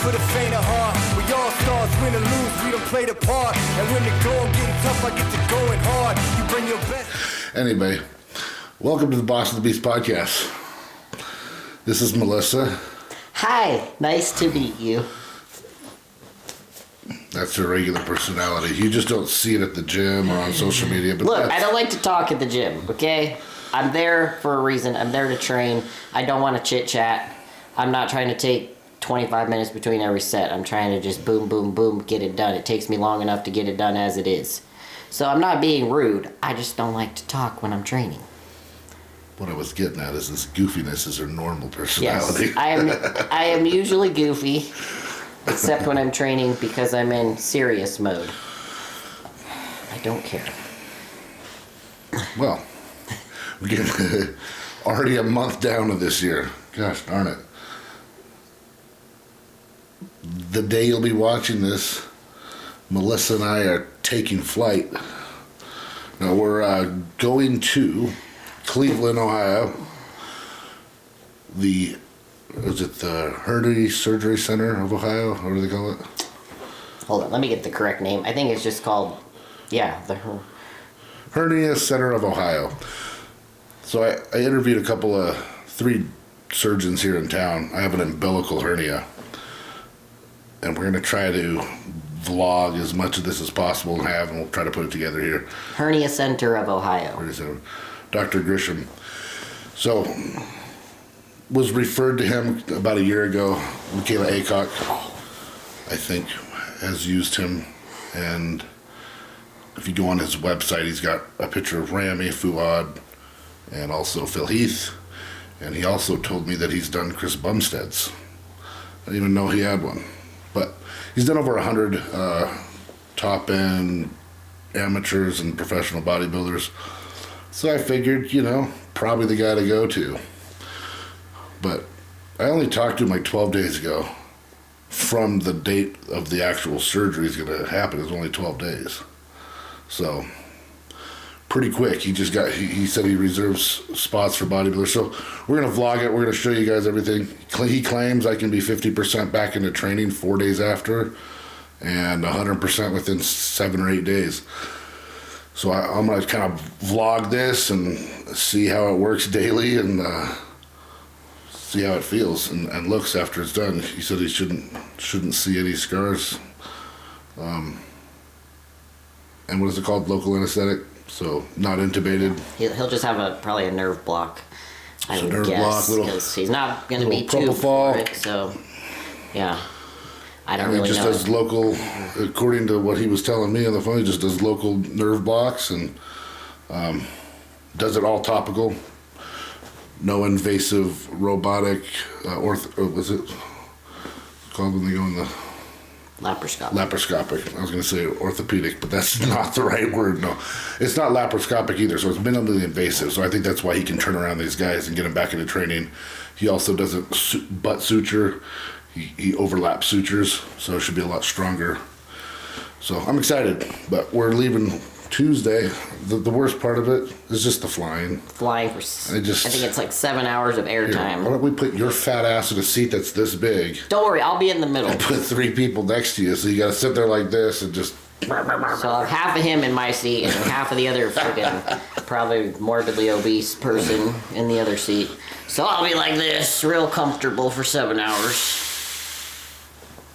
for the faint of heart. We all stars, win or lose, we don't play the part. And when the going getting tough, I get to going hard. You bring your best. Anyway, welcome to the Boss of the Beast podcast. This is Melissa. Hi, nice to meet you. That's her regular personality. You just don't see it at the gym or on social media. But Look, I don't like to talk at the gym, okay? I'm there for a reason. I'm there to train. I don't want to chit-chat. I'm not trying to take 25 minutes between every set. I'm trying to just boom, boom, boom, get it done. It takes me long enough to get it done as it is. So I'm not being rude. I just don't like to talk when I'm training. What I was getting at is this goofiness is her normal personality. Yes, I am usually goofy, except when I'm training because I'm in serious mode. I don't care. Well, we're getting already a month down of this year. Gosh darn it. The day you'll be watching this, Melissa and I are taking flight. Now we're going to Cleveland, Ohio. Is it the Hernia Surgery Center of Ohio? What do they call it? Hold on, let me get the correct name. I think it's just called, the Hernia Center of Ohio. So I interviewed three surgeons here in town. I have an umbilical hernia. And we're going to try to vlog as much of this as possible and we'll try to put it together here. Hernia Center of Ohio. Hernia Center. Dr. Grisham. So, was referred to him about a year ago. Michaela Aycock, I think, has used him. And if you go on his website, he's got a picture of Rami, Fuad, and also Phil Heath. And he also told me that he's done Chris Bumstead's. I didn't even know he had one. But he's done over 100 top-end amateurs and professional bodybuilders. So I figured, probably the guy to go to. But I only talked to him like 12 days ago. From the date of the actual surgery is going to happen, it's only 12 days. So, pretty quick. He said he reserves spots for bodybuilders. So, we're going to vlog it. We're going to show you guys everything. He claims I can be 50% back into training 4 days after and 100% within 7 or 8 days. So I'm going to kind of vlog this and see how it works daily and see how it feels and looks after it's done. He said he shouldn't see any scars. And what is it called? Local anesthetic. So not intubated. He'll just have probably a nerve block. I would nerve guess block, because he's not going to be too propofol. for it. So yeah, I don't And really he just know. does local, according to what he was telling me on the phone, he just does local nerve blocks and does it all topical. No invasive robotic, what's it called when they go in the... Laparoscopic. I was going to say orthopedic, but that's not the right word. No, it's not laparoscopic either, so it's minimally invasive. So I think that's why he can turn around these guys and get them back into training. He also doesn't butt suture. He overlaps sutures, so it should be a lot stronger. So I'm excited, but we're leaving Tuesday. The worst part of it is just the flying. Flying for, I think it's like 7 hours of airtime. Why don't we put your fat ass in a seat that's this big? Don't worry, I'll be in the middle. And put 3 people next to you, so you got to sit there like this and just... So I'll have half of him in my seat and half of the other freaking probably morbidly obese person in the other seat. So I'll be like this, real comfortable for 7 hours.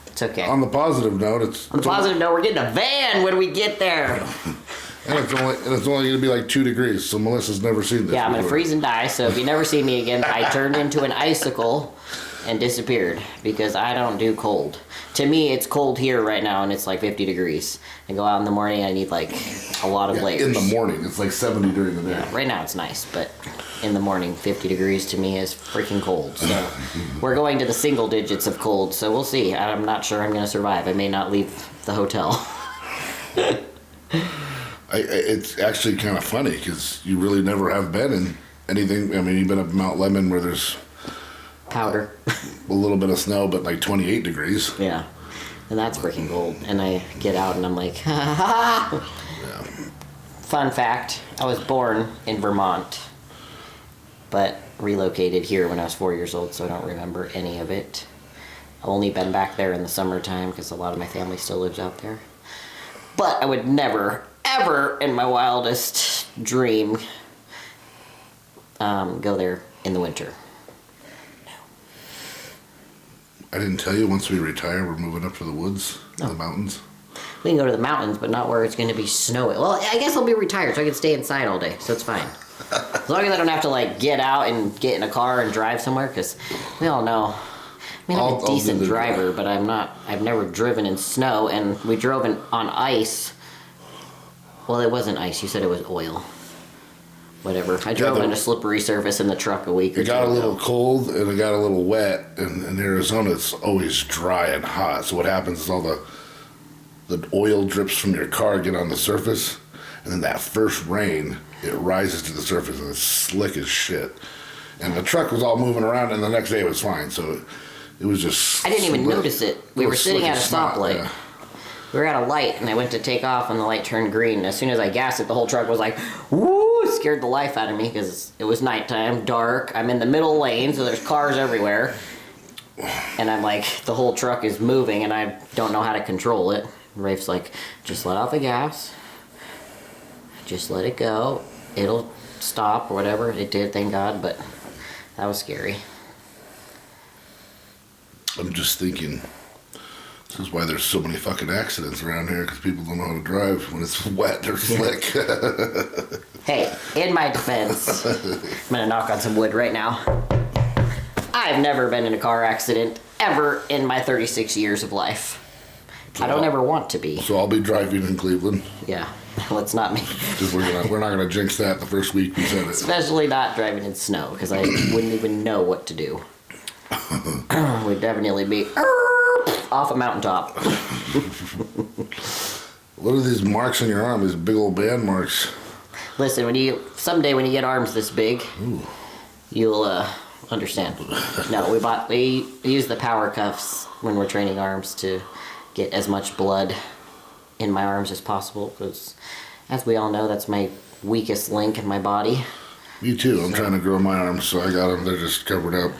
It's okay. On the positive note, we're getting a van when we get there. And it's only going to be like 2 degrees, so Melissa's never seen this. Yeah, I'm going to before. freeze and die, so if you never see me again, I turned into an icicle and disappeared because I don't do cold. To me, it's cold here right now, and it's like 50 degrees. I go out in the morning, I need like a lot of layers. In the morning, it's like 70 during the day. Yeah, right now it's nice, but in the morning, 50 degrees to me is freaking cold. So we're going to the single digits of cold, so we'll see. I'm not sure I'm going to survive. I may not leave the hotel. It's actually kind of funny because you really never have been in anything. I mean, you've been up Mount Lemmon where there's powder, a little bit of snow, but like 28 degrees. Yeah, and that's freaking cold. And I get out and I'm like, ha ha ha. Yeah. Fun fact: I was born in Vermont, but relocated here when I was 4 years old, so I don't remember any of it. only been back there in the summertime because a lot of my family still lives out there. But I would never, ever in my wildest dream go there in the winter. I didn't tell you, once we retire, we're moving up to the woods, the mountains. We can go to the mountains, but not where it's going to be snowy. Well, I guess I'll be retired, so I can stay inside all day, so it's fine. As long as I don't have to, like, get out and get in a car and drive somewhere, because we all know. I mean, I'm a decent driver, but I've never driven in snow, and we drove on ice. Well, it wasn't ice. You said it was oil. Whatever. I drove on a slippery surface in the truck a week or two. It got a little cold, and it got a little wet, and in Arizona, it's always dry and hot. So what happens is all the oil drips from your car get on the surface, and then that first rain, it rises to the surface, and it's slick as shit. And the truck was all moving around, and the next day it was fine. So it was just... I didn't even notice it. We were sitting at a stoplight. Yeah. We were at a light, and I went to take off, and the light turned green. And as soon as I gassed it, the whole truck was like, woo! Scared the life out of me, because it was nighttime, dark. I'm in the middle lane, so there's cars everywhere. And I'm like, the whole truck is moving, and I don't know how to control it. Rafe's like, just let off the gas. Just let it go. It'll stop, or whatever. It did, thank God, but that was scary. I'm just thinking... This is why there's so many fucking accidents around here, because people don't know how to drive when it's wet or slick. Hey, in my defense, I'm gonna knock on some wood right now. I've never been in a car accident ever in my 36 years of life. So I don't ever want to be. So I'll be driving in Cleveland. Yeah, let's not make. Because we're not gonna jinx that the first week we said it. Especially not driving in snow, because I wouldn't even know what to do. We'd definitely be off a mountaintop. What are these marks on your arm? These big old band marks. Listen, someday when you get arms this big, you'll understand. No, we use the power cuffs when we're training arms to get as much blood in my arms as possible, because as we all know, that's my weakest link in my body. Me too. I'm trying to grow my arms, so I got them. They're just covered up.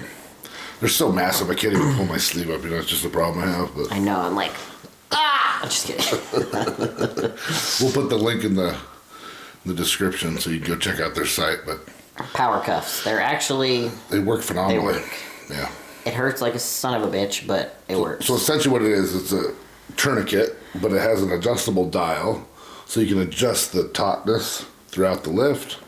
They're so massive, I can't even pull my sleeve up. You know, it's just a problem I have. But I know. I'm like, I'm just kidding. We'll put the link in the description so you can go check out their site. But power cuffs. They work phenomenally. They work. Yeah. It hurts like a son of a bitch, but it works. So essentially what it is, it's a tourniquet, but it has an adjustable dial, so you can adjust the tautness throughout the lift.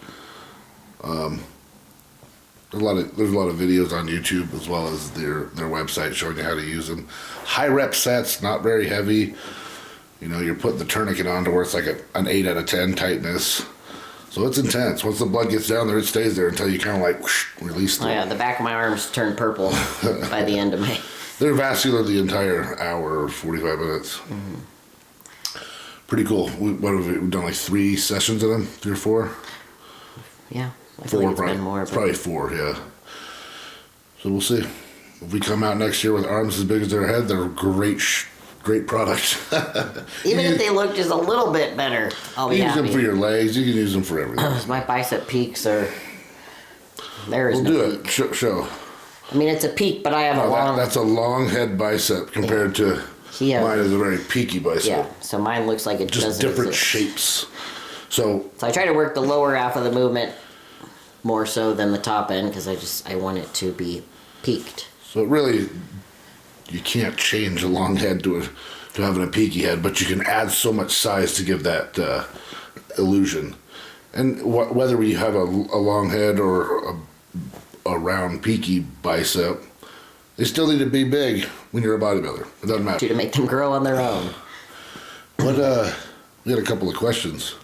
There's a lot of videos on YouTube as well as their website showing you how to use them. High rep sets, not very heavy. You know, you're putting the tourniquet on to where it's like an 8 out of 10 tightness. So it's intense. Once the blood gets down there, it stays there until you kind of like whoosh, release them. Oh yeah, the back of my arms turned purple by the end of May. They're vascular the entire hour or 45 minutes. Mm-hmm. Pretty cool. We've done like 3 sessions of them, 3 or 4? Yeah. I feel like it's been more. Probably 4, yeah. So we'll see. If we come out next year with arms as big as their head, they're great product. Even if they look just a little bit better, I'll be happy. Use them for your legs. You can use them for everything. My bicep peaks are... There is we'll no do peak. it. Show. I mean, it's a peak, but I have a long... That's a long head bicep compared to mine is a very peaky bicep. Yeah, so mine looks like it just doesn't different exist. shapes. So I try to work the lower half of the movement more so than the top end, because I want it to be peaked. So really, you can't change a long head to having a peaky head, but you can add so much size to give that illusion. And whether we have a long head or a round peaky bicep, they still need to be big when you're a bodybuilder. It doesn't matter. To make them grow on their own. But we had a couple of questions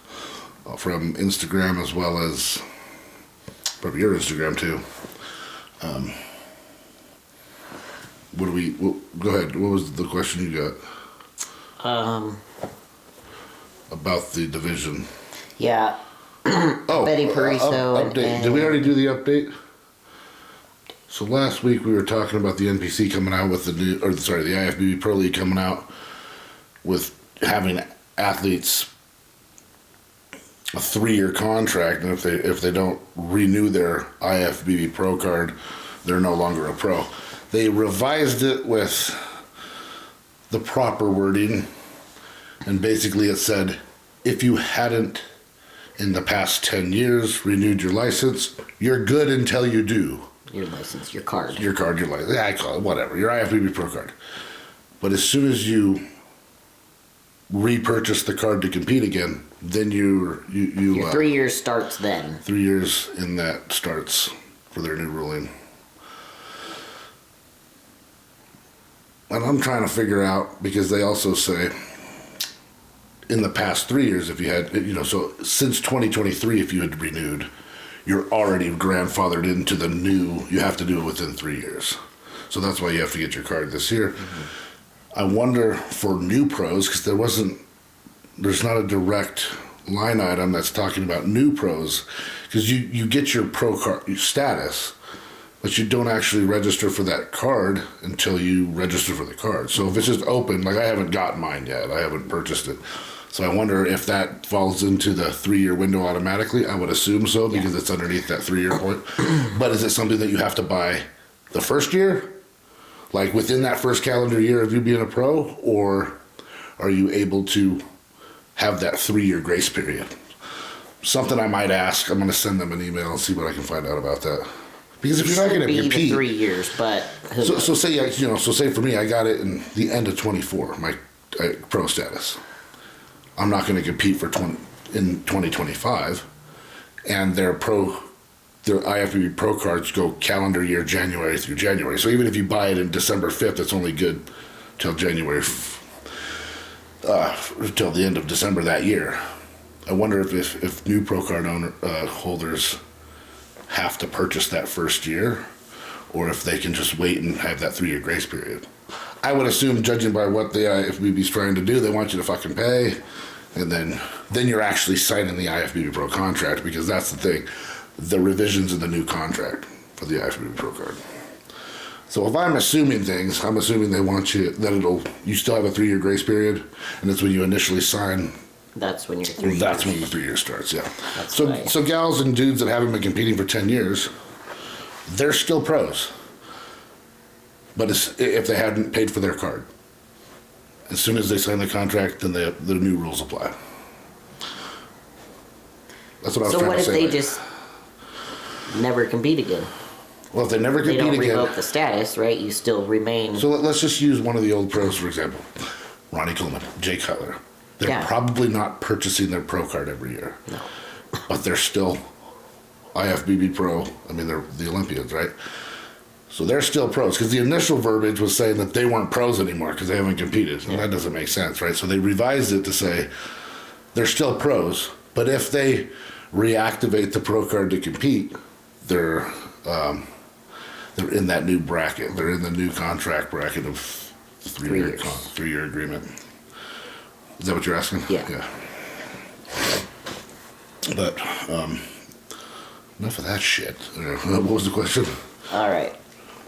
from Instagram as well as probably your Instagram too. Go ahead. What was the question you got? About the division. Yeah. Betty Pariso. Update. Did we already do the update? So last week we were talking about the NPC coming out with the IFBB Pro League coming out with having athletes a 3-year contract, and if they don't renew their IFBB Pro card, they're no longer a pro. They revised it with the proper wording, and basically it said, if you hadn't in the past 10 years renewed your license, you're good until you do. Your license, your card. Your card, your license, I call it whatever, your IFBB Pro card. But as soon as you repurchase the card to compete again, then your 3 years starts then. 3 years in that starts for their new ruling. And I'm trying to figure out, because they also say in the past 3 years, if you had, so since 2023, if you had renewed, you're already grandfathered into the new, you have to do it within 3 years. So that's why you have to get your card this year. I wonder for new pros, because there's not a direct line item that's talking about new pros, because you get your pro card status, but you don't actually register for that card until you register for the card. So if it's just open, like I haven't gotten mine yet, I haven't purchased it. So I wonder if that falls into the 3 year window automatically. I would assume so, because it's underneath that 3 year point. But is it something that you have to buy the first year? Like within that first calendar year of you being a pro? Or are you able to have that 3 year grace period? Something I might ask. I'm going to send them an email and see what I can find out about that. Because if you're not going to compete, 3 years, but so say for me, I got it in the end of 24, my pro status. I'm not going to compete in 2025, and their IFBB Pro cards go calendar year January through January. So even if you buy it in December 5th, it's only good till January, till the end of December that year. I wonder if new pro card holders have to purchase that first year, or if they can just wait and have that 3 year grace period. I would assume, judging by what the IFBB's trying to do, they want you to fucking pay, and then you're actually signing the IFBB Pro contract, because that's the thing, the revisions in the new contract for the IFBB Pro card. So if I'm assuming things, I'm assuming they want you, that you still have a 3 year grace period, and it's when you initially sign. That's when your 3 years. That's when the 3 years starts, yeah. That's right. So gals and dudes that haven't been competing for 10 years, they're still pros. But if they hadn't paid for their card. As soon as they sign the contract, then the new rules apply. That's what I was So trying what to if say. they just never compete again? Well, if they never They compete don't again. revoke the status, right? You still remain. So let's just use one of the old pros, for example. Ronnie Coleman, Jay Cutler. They're probably not purchasing their pro card every year. No. But they're still IFBB Pro. I mean, they're the Olympians, right? So they're still pros, because the initial verbiage was saying that they weren't pros anymore because they haven't competed. And that doesn't make sense, right? So they revised it to say they're still pros, but if they reactivate the pro card to compete, they're in that new bracket. They're in the new contract bracket of 3 year 3 year agreement. Is that what you're asking? Yeah. But enough of that shit. What was the question? All right.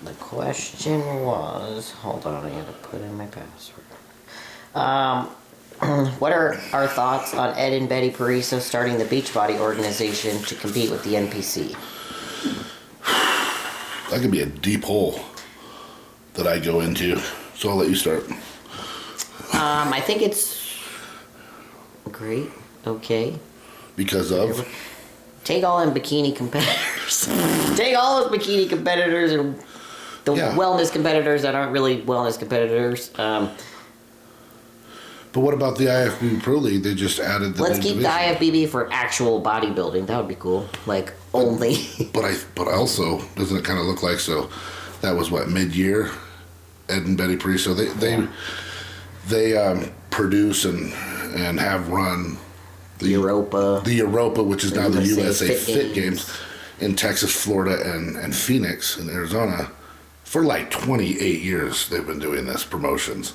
The question was, hold on, I gotta put in my password. What are our thoughts on Ed and Betty Pariso starting the Beachbody organization to compete with the NPC? That could be a deep hole that I go into. So I'll let you start. I think it's great. Okay. Because of? Take all them bikini competitors. Take all those bikini competitors and the wellness competitors that aren't really wellness competitors. But what about the IFBB Pro League? They just added the Let's keep division. the IFBB for actual bodybuilding. That would be cool. Like, only. But also, doesn't it kind of look like, so that was what, mid-year? Ed and Betty Pariso, they produce and have run the Europa, which is now the USA Fit Games in Texas, Florida, and Phoenix in Arizona. For like 28 years, they've been doing this promotions.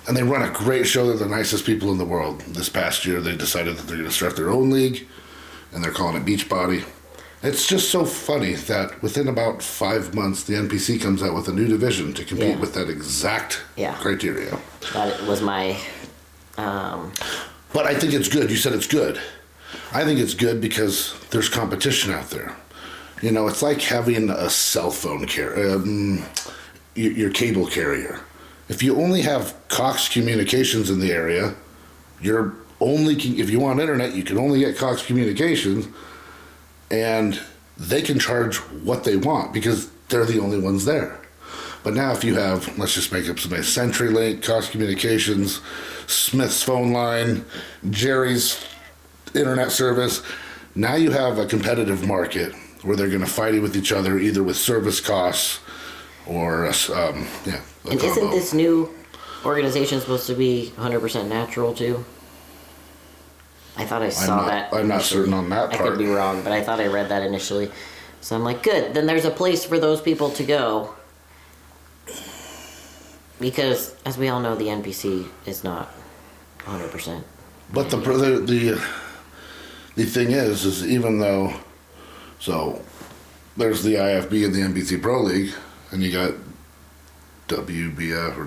And they run a great show. They're the nicest people in the world. This past year, they decided that they're going to start their own league, and they're calling it Beachbody. It's just so funny that within about 5 months, the NPC comes out with a new division to compete with that exact criteria. That was my... But I think it's good. You said it's good. I think it's good because there's competition out there. You know, it's like having a cell phone your cable carrier. If you only have Cox Communications in the area, if you want internet, you can only get Cox Communications, and they can charge what they want because they're the only ones there. But now if you have, let's just make up something, CenturyLink, Cox Communications, Smith's phone line, Jerry's internet service, now you have a competitive market where they're going to fight with each other, either with service costs or, And isn't this new organization supposed to be 100% natural too? I thought I saw that. I'm not certain on that part. I could be wrong, but I thought I read that initially. So I'm like, good. Then there's a place for those people to go. Because, as we all know, the NPC is not 100%. But the thing is even though, so there's the IFB and the NBC Pro League, and you got WBF or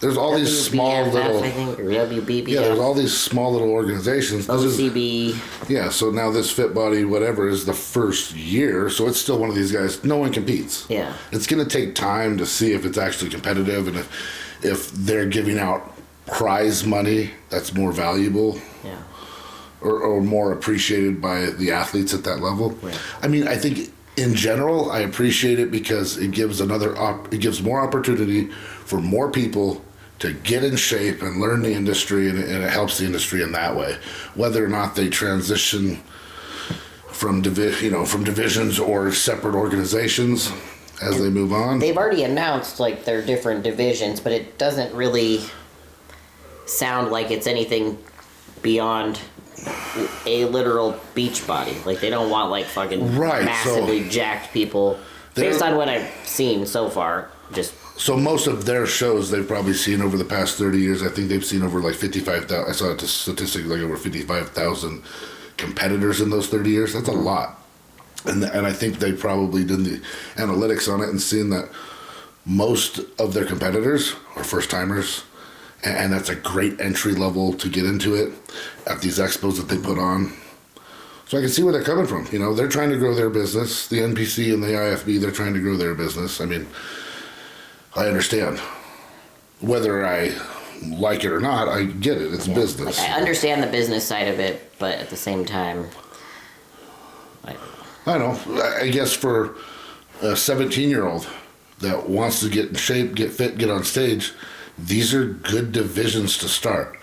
there's all these small little, I think, or WBB. yeah, there's all these small little organizations. OCB. Yeah, so now this Fit Body whatever is the first year, so it's still one of these guys. No one competes. Yeah. It's going to take time to see if it's actually competitive and if they're giving out prize money that's more valuable. Yeah. Or more appreciated by the athletes at that level. Right. I mean, I think in general, I appreciate it because it gives it gives more opportunity for more people to get in shape and learn the industry, and it helps the industry in that way. Whether or not they transition from divisions or separate organizations as they move on. They've already announced like their different divisions, but it doesn't really sound like it's anything beyond a literal beach body. Like they don't want like fucking massively jacked people. Based on what I've seen so far, So most of their shows they've probably seen over the past 30 years, I think they've seen over like 55,000, I saw a statistic like over 55,000 competitors in those 30 years. That's a lot. And I think they probably did the analytics on it and seen that most of their competitors are first timers. And that's a great entry level to get into it at these expos that they put on. So I can see where they're coming from. You know, they're trying to grow their business. The NPC and the IFB, they're trying to grow their business. I mean, I understand. Whether I like it or not, I get it. It's business. Like I understand the business side of it, but at the same time, I know. I guess for a 17-year-old that wants to get in shape, get fit, get on stage, these are good divisions to start.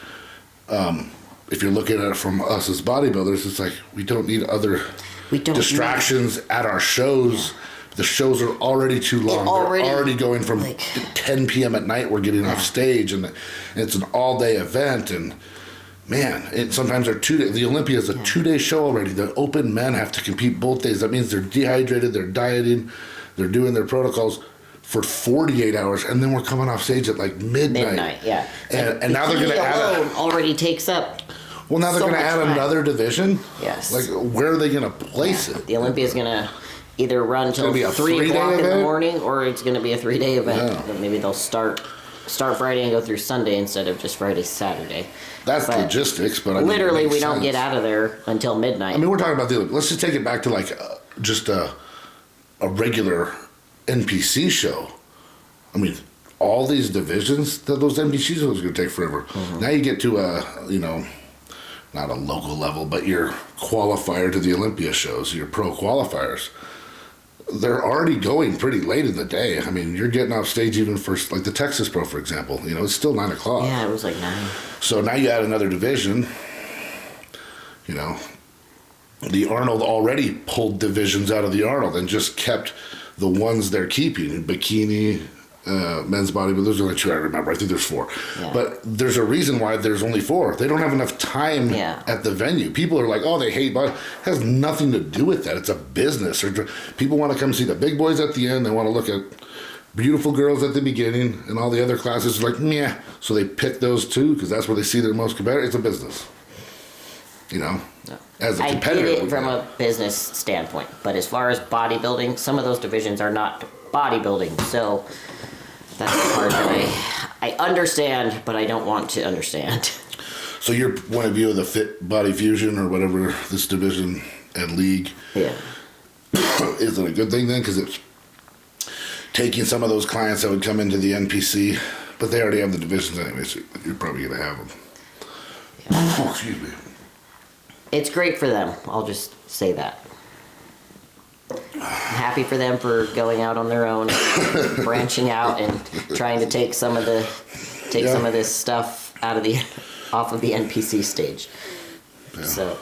If you're looking at it from us as bodybuilders, it's like we don't need other distractions at our shows. Yeah. The shows are already too long. They're already going from 10 p.m. at night. We're getting off stage, and it's an all-day event. And man, sometimes they're 2 days. The Olympia is a 2-day show already. The open men have to compete both days. That means they're dehydrated, they're dieting, they're doing their protocols for 48 hours, and then we're coming off stage at like midnight. Yeah. And now they're going to add already takes up. Well, now they're going to add another division. Yes. Like, where are they going to place it? The Olympia is going to either run till 3 o'clock in the morning, or it's going to be a 3-day event. Yeah. Maybe they'll start Friday and go through Sunday instead of just Friday, Saturday. That's logistics, but I mean, literally we don't get out of there until midnight. I mean, we're talking about the Olympics. Let's just take it back to like just a regular NPC show. I mean, all these divisions, those NPC shows are going to take forever. Mm-hmm. Now you get to not a local level, but your qualifier to the Olympia shows, your pro qualifiers. They're already going pretty late in the day. I mean, you're getting off stage even for, like the Texas Pro, for example. You know, it's still 9 o'clock. Yeah, it was like 9. So now you add another division. You know, the Arnold already pulled divisions out of the Arnold and just kept the ones they're keeping. Bikini, men's bodybuilding, those are the only 2 I remember. I think there's 4. Yeah. But there's a reason why there's only 4. They don't have enough time at the venue. People are like, oh, they hate body. It has nothing to do with that. It's a business. Or people want to come see the big boys at the end. They want to look at beautiful girls at the beginning, and all the other classes are like, meh. So they pick those 2 because that's where they see their most competitive. It's a business. You know? No. As a competitor. I get it from a business standpoint. But as far as bodybuilding, some of those divisions are not bodybuilding. So that's the part that I understand, but I don't want to understand. So your point of view of the Fit Body Fusion or whatever this division and league, is it a good thing then? Because it taking some of those clients that would come into the NPC, but they already have the divisions anyway, so you're probably going to have them. Oh, excuse me. It's great for them. I'll just say that. I'm happy for them for going out on their own, branching out, and trying to take some of this stuff off of the NPC stage. Yeah. So,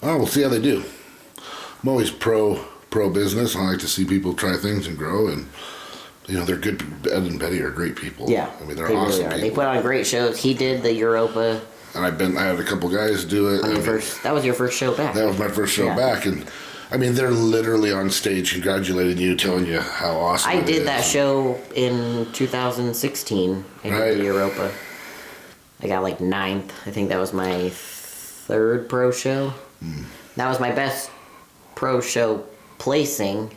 oh, we'll see how they do. I'm always pro business. I like to see people try things and grow, and they're good. Ed and Betty are great people. Yeah, I mean, they're awesome really are. people. They put on great shows. He did the Europa. And I had a couple guys do it. That was your first show back. That was my first show back, and I mean, they're literally on stage congratulating you, telling you how awesome I did that show in 2016 in the Europa. I got like 9th. I think that was my 3rd pro show. That was my best pro show placing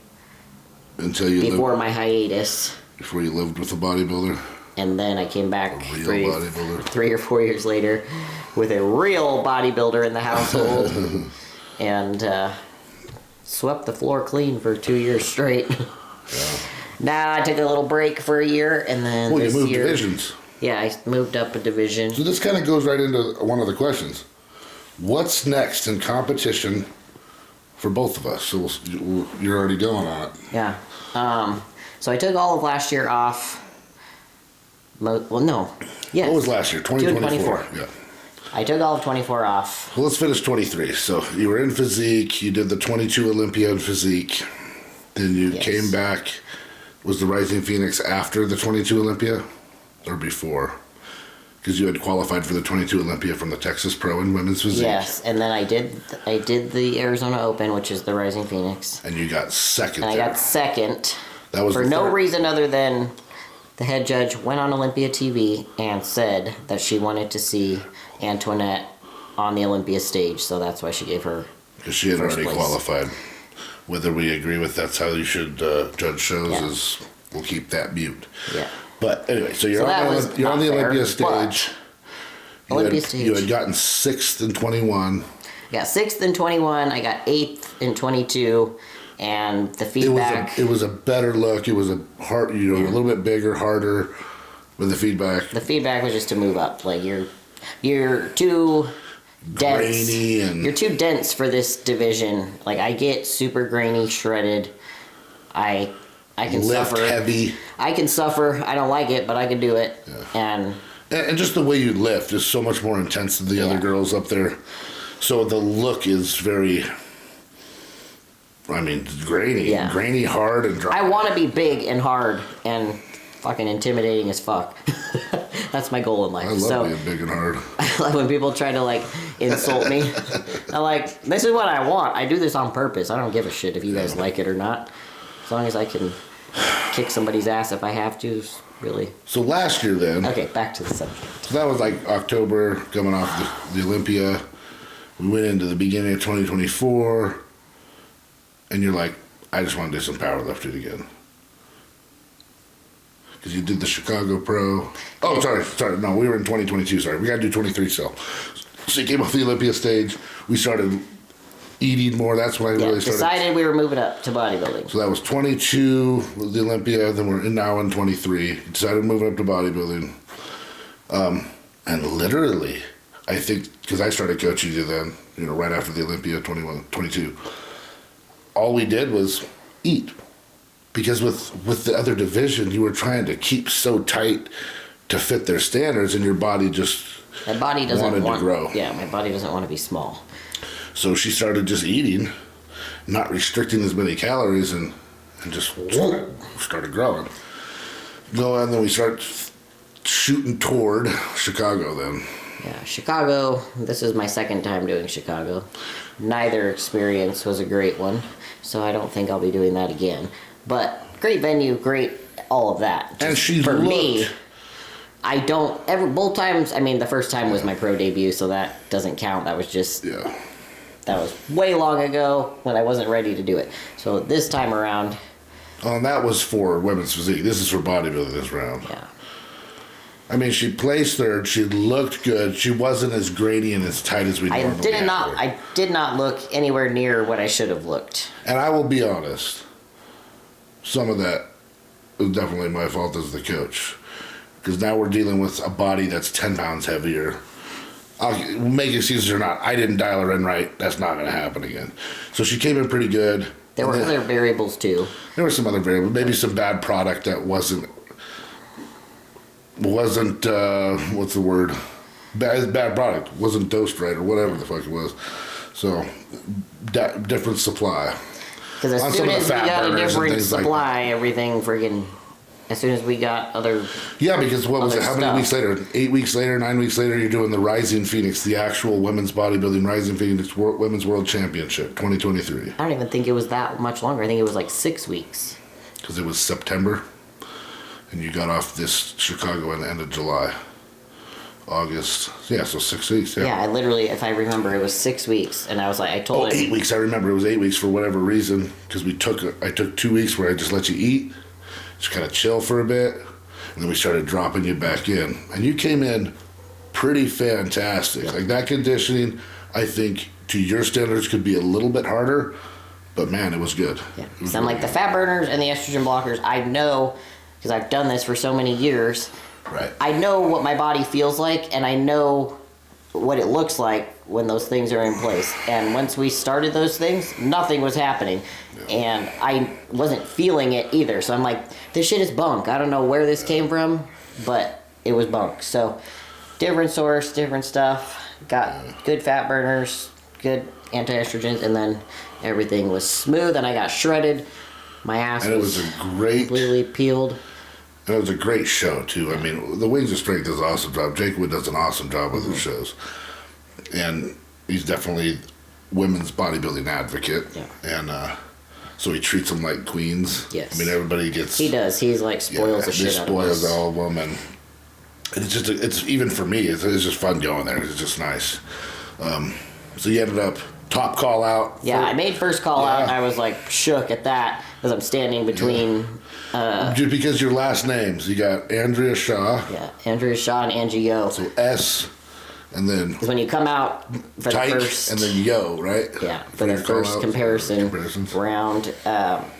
until you before my hiatus. Before you lived with a bodybuilder. And then I came back 3 or 4 years later with a real bodybuilder in the household and swept the floor clean for 2 years straight. Yeah. Now I took a little break for a year, and then you moved divisions. Yeah, I moved up a division. So this kind of goes right into one of the questions. What's next in competition for both of us? So you're already going on it. Yeah. So I took all of last year off. Well, no. Yes. What was last year? 2024. Yeah. I took all of 24 off. Well, let's finish 23. So you were in physique. You did the 22 Olympia in physique. Then you came back. Was the Rising Phoenix after the 22 Olympia or before? Because you had qualified for the 22 Olympia from the Texas Pro in women's physique. Yes, and then I did the Arizona Open, which is the Rising Phoenix. And you got second. And I got second. That was for no reason other than the head judge went on Olympia TV and said that she wanted to see Antoinette on the Olympia stage, so that's why she gave her. Because she had already qualified. Whether we agree with that's how you should judge shows is we'll keep that mute. Yeah. But anyway, so you're on the Olympia stage. You had gotten 6th in 21. I got 6th in 21. I got 8th in 22. And the feedback. It was a better look. It was a a little bit bigger, harder with the feedback. The feedback was just to move up. Like you're too dense. Grainy and you're too dense for this division. Like I get super grainy, shredded. I can lift suffer. Heavy. I can suffer. I don't like it, but I can do it. Yeah. And just the way you lift is so much more intense than the other girls up there. So the look is very, grainy, hard, and dry. I want to be big and hard and fucking intimidating as fuck. That's my goal in life. I love being big and hard. I like when people try to insult me. I'm like, this is what I want. I do this on purpose. I don't give a shit if you guys like it or not. As long as I can kick somebody's ass if I have to, really. So last year then. Okay, back to the subject. So that was like October, coming off the Olympia. We went into the beginning of 2024. And you're like, I just want to do some powerlifting again. Because you did the Chicago Pro. Oh, sorry. No, we were in 2022. Sorry. We got to do 23 still. So you came off the Olympia stage. We started eating more. That's when I really started. Decided we were moving up to bodybuilding. So that was 22 with the Olympia. Then we're now in 23. Decided moving up to bodybuilding. And literally, I think, because I started coaching you then, right after the Olympia 22. All we did was eat. Because with the other division, you were trying to keep so tight to fit their standards, and your body just wanted to grow. Yeah, my body doesn't want to be small. So she started just eating, not restricting as many calories, and just started growing. And then we start shooting toward Chicago then. Yeah, Chicago, this is my second time doing Chicago. Neither experience was a great one, so I don't think I'll be doing that again. But great venue, great all of that. And me, I don't both times. I mean, the first time was my pro debut, so that doesn't count. That was just that was way long ago when I wasn't ready to do it. So this time around, and that was for women's physique. This is for bodybuilding this round. Yeah. I mean, she placed third. She looked good. She wasn't as grainy and as tight as we normally have. I did not look anywhere near what I should have looked. And I will be honest. some of that is definitely my fault as the coach. Because now we're dealing with a body that's 10 pounds heavier. I'll make excuses or not. I didn't dial her in right. That's not going to happen again. So she came in pretty good. There were other variables too. There were some other variables. Maybe some bad product that wasn't what's the word? Bad product. Wasn't dosed right or whatever the fuck it was. So different supply. Because as soon as we got a different supply, everything friggin'. As soon as we got other. Yeah, because what was it? How stuff. many weeks later? 8 weeks later, 9 weeks later, you're doing the Rising Phoenix, the actual women's bodybuilding Rising Phoenix Women's World Championship 2023. I don't even think it was that much longer. I think it was like 6 weeks. Because it was September, and you got off this Chicago in the end of July. August. Yeah, so 6 weeks. Yeah, I literally, if I remember, it was 6 weeks. And I was like, I told him. 8 weeks. I remember it was 8 weeks for whatever reason. Because I took 2 weeks where I just let you eat. Just kind of chill for a bit, and then we started dropping you back in. And you came in pretty fantastic. Like that conditioning, I think to your standards could be a little bit harder, but man, it was good. Yeah. So I'm like the fat burners and the estrogen blockers. I know because I've done this for so many years. Right. I know what my body feels like, and I know what it looks like when those things are in place. And once we started those things, nothing was happening. Yeah. And I wasn't feeling it either. So I'm like, this shit is bunk. I don't know where this came from, but it was bunk. So different source, different stuff. Got good fat burners, good anti-estrogens, and then everything was smooth, and I got shredded. My ass was completely peeled. And it was a great show, too. I mean, the Wings of Strength does an awesome job. Jake Wood does an awesome job with his shows. And he's definitely women's bodybuilding advocate. Yeah. And so he treats them like queens. Yes. I mean, everybody gets... He does. He's like spoils the shit out of us. He spoils all of them. And it's just, it's even for me, it's just fun going there. It's just nice. So you ended up top call out. Yeah, I made first call out, and I was like shook at that because I'm standing between... just because your last names, you got Andrea Shaw. Yeah, Andrea Shaw and Angie Yo. So S, and then... Because when you come out for Teich, the first... and then Yo, right? Yeah, for the first comparison round,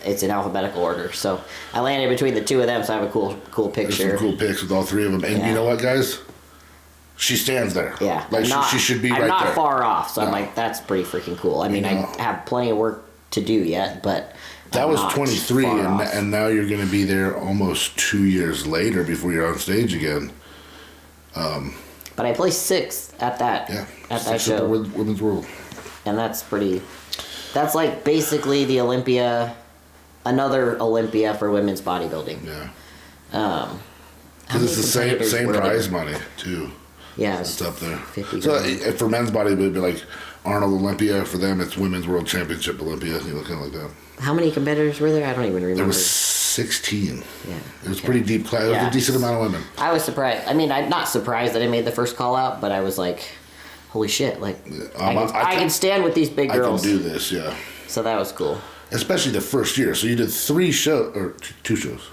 it's in alphabetical order. So I landed between the two of them, so I have a cool picture. There's some cool pics with all three of them. And you know what, guys? She stands there. Yeah. Like she should be right there. I'm not far off, so I'm like, that's pretty freaking cool. I mean, I have plenty of work to do yet, but... That was 23, and now you're going to be there almost 2 years later before you're on stage again. But I placed 6th at that show. At the Women's World. And that's like basically the another Olympia for women's bodybuilding. Yeah. Because it's the same prize money, too. Yeah. It's up there. 50 so for men's bodybuilding, it would be like Arnold Olympia. For them, it's Women's World Championship Olympia. You know, kind of like that. How many competitors were there? I don't even remember. There was 16. Yeah. It was pretty deep class. It was a decent amount of women. I was surprised. I mean, I'm not surprised that I made the first call out, but I was like, holy shit. Like, I can stand with these big girls. I can do this, yeah. So that was cool. Especially the first year. So you did 3 shows, or 2 shows.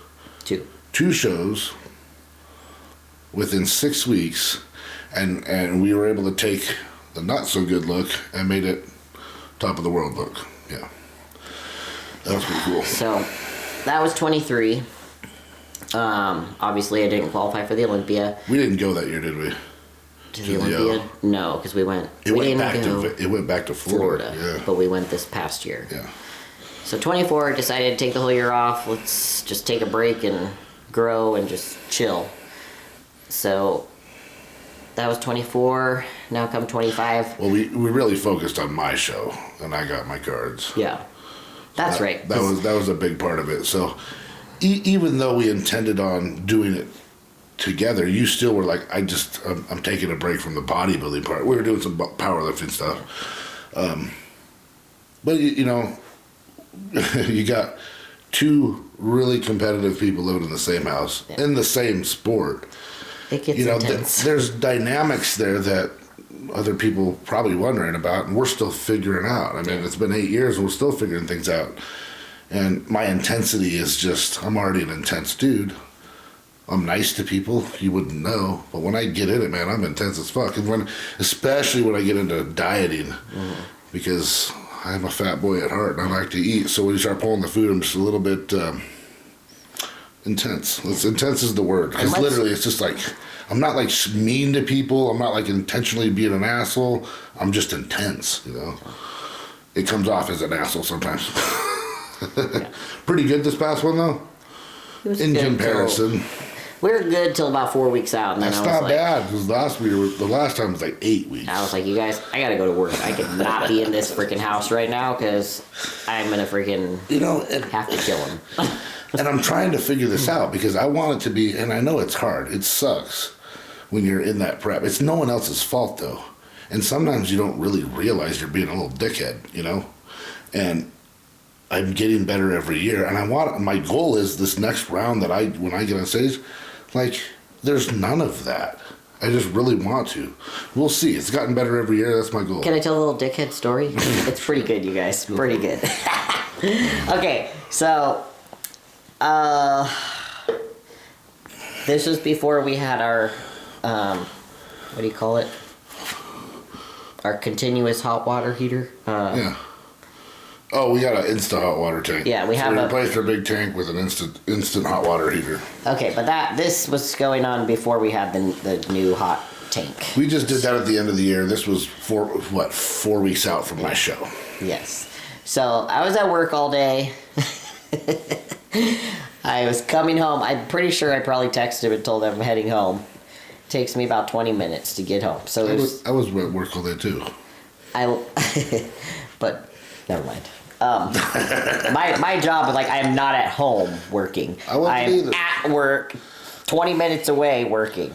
2. 2 shows within 6 weeks, and we were able to take the not so good look and made it top of the world look. Yeah. That was pretty cool. So, that was 23. Obviously, I didn't qualify for the Olympia. We didn't go that year, did we? To the Olympia? No, because we went. It went back to Florida. Yeah. But we went this past year. Yeah. So 24, decided to take the whole year off. Let's just take a break and grow and just chill. So that was 24. Now come 25. Well, we really focused on my show, and I got my cards. Yeah. That's right. That was a big part of it. So even though we intended on doing it together, you still were like, I'm taking a break from the bodybuilding part. We were doing some powerlifting stuff. But, you know, you got 2 really competitive people living in the same house, in the same sport. It gets intense. There's dynamics there that other people probably wondering about, and we're still figuring out. I mean, it's been 8 years, and we're still figuring things out. And my intensity is just, I'm already an intense dude. I'm nice to people, you wouldn't know. But when I get in it, man, I'm intense as fuck. And especially when I get into dieting, because I'm a fat boy at heart, and I like to eat. So when you start pulling the food, I'm just a little bit Intense. Intense is the word. Because Unless- literally, it's just like, I'm not like mean to people. I'm not like intentionally being an asshole. I'm just intense, you know. It comes off as an asshole sometimes. Pretty good this past one though. It was In good comparison, till- we were good till about 4 weeks out, and then that's I was not like, bad. Because the last time was like 8 weeks. I was like, you guys, I gotta go to work. I could not be in this freaking house right now because I'm gonna freaking have to kill him. And I'm trying to figure this out because I want it to be, and I know it's hard. It sucks when you're in that prep. It's no one else's fault though. And sometimes you don't really realize you're being a little dickhead, you know? And I'm getting better every year. And my goal is this next round that when I get on stage, like, there's none of that. I just really want to. We'll see. It's gotten better every year. That's my goal. Can I tell a little dickhead story? It's pretty good, you guys. Pretty good. Okay, so this was before we had our what do you call it? Our continuous hot water heater. Yeah. Oh, we got an instant hot water tank. Yeah, we have we a- replaced our big tank with an instant hot water heater. Okay, but this was going on before we had the new hot tank. We just did that at the end of the year. This was 4 weeks out from my show. Yes. So I was at work all day. I was coming home. I'm pretty sure I probably texted him and told him I'm heading home. Takes me about 20 minutes to get home. So I was at work all day too. But never mind. My job is like I'm not at home working. I wasn't I'm either. at work, 20 minutes away working.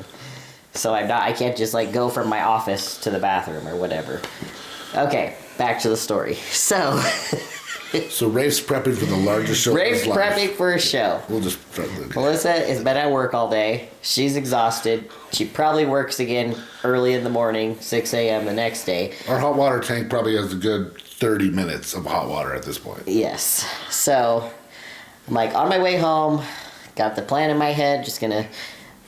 So I can't just like go from my office to the bathroom or whatever. Okay, back to the story. So Rafe's prepping for the largest show of Rafe's his life. prepping for a show. We'll just prep it. Melissa has been at work all day. She's exhausted. She probably works again early in the morning, 6 a.m. the next day. Our hot water tank probably has a good 30 minutes of hot water at this point. Yes. So I'm like on my way home, got the plan in my head, just gonna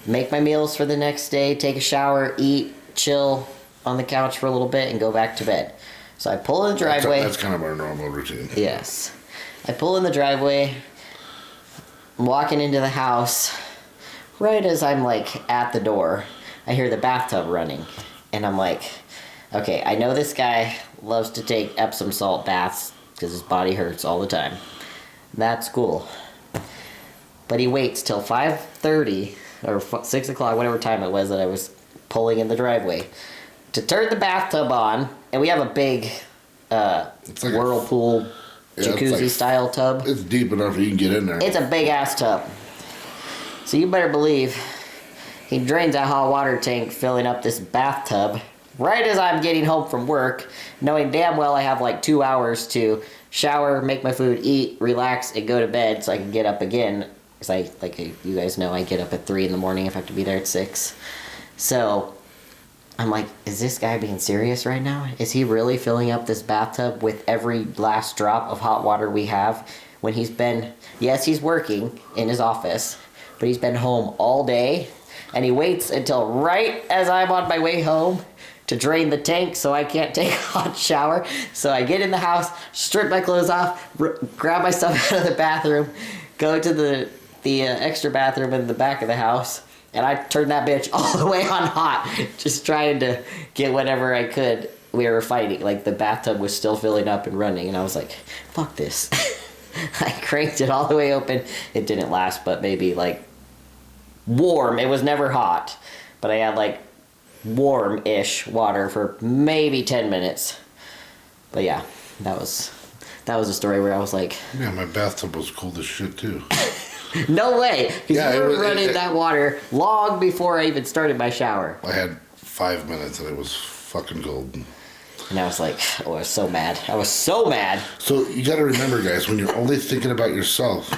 make my meals for the next day, take a shower, eat, chill on the couch for a little bit, and go back to bed. So I pull in the driveway. That's kind of our normal routine. Yes. I pull in the driveway. I'm walking into the house. Right as I'm like at the door, I hear the bathtub running. And I'm like, okay, I know this guy loves to take Epsom salt baths because his body hurts all the time. That's cool. But he waits till 5:30 or 6 o'clock, whatever time it was that I was pulling in the driveway, to turn the bathtub on. And we have a big It's like whirlpool it's jacuzzi like- style tub. It's deep enough you can get in there. It's a big ass tub. So you better believe he drains that hot water tank filling up this bathtub right as I'm getting home from work, knowing damn well I have like 2 hours to shower, make my food, eat, relax, and go to bed so I can get up again. Because you guys know, I get up at 3 in the morning if I have to be there at 6. So I'm like, is this guy being serious right now? Is he really filling up this bathtub with every last drop of hot water we have when he's been, yes, he's working in his office, but he's been home all day, and he waits until right as I'm on my way home to drain the tank so I can't take a hot shower. So I get in the house, strip my clothes off, grab my stuff out of the bathroom, go to the extra bathroom in the back of the house, and I turned that bitch all the way on hot, just trying to get whatever I could. We were fighting. Like, the bathtub was still filling up and running, and I was like, fuck this. I cranked it all the way open. It didn't last, but maybe, like, warm. It was never hot. But I had, like, warm-ish water for maybe 10 minutes. But, yeah, that was a story where I was like... Yeah, my bathtub was cold as shit, too. No way! Because Yeah, you it were was- running it- that water long before I even started my shower. I had 5 minutes and it was fucking cold. And I was like, oh, I was so mad. I was so mad. So you got to remember, guys, when you're only thinking about yourself,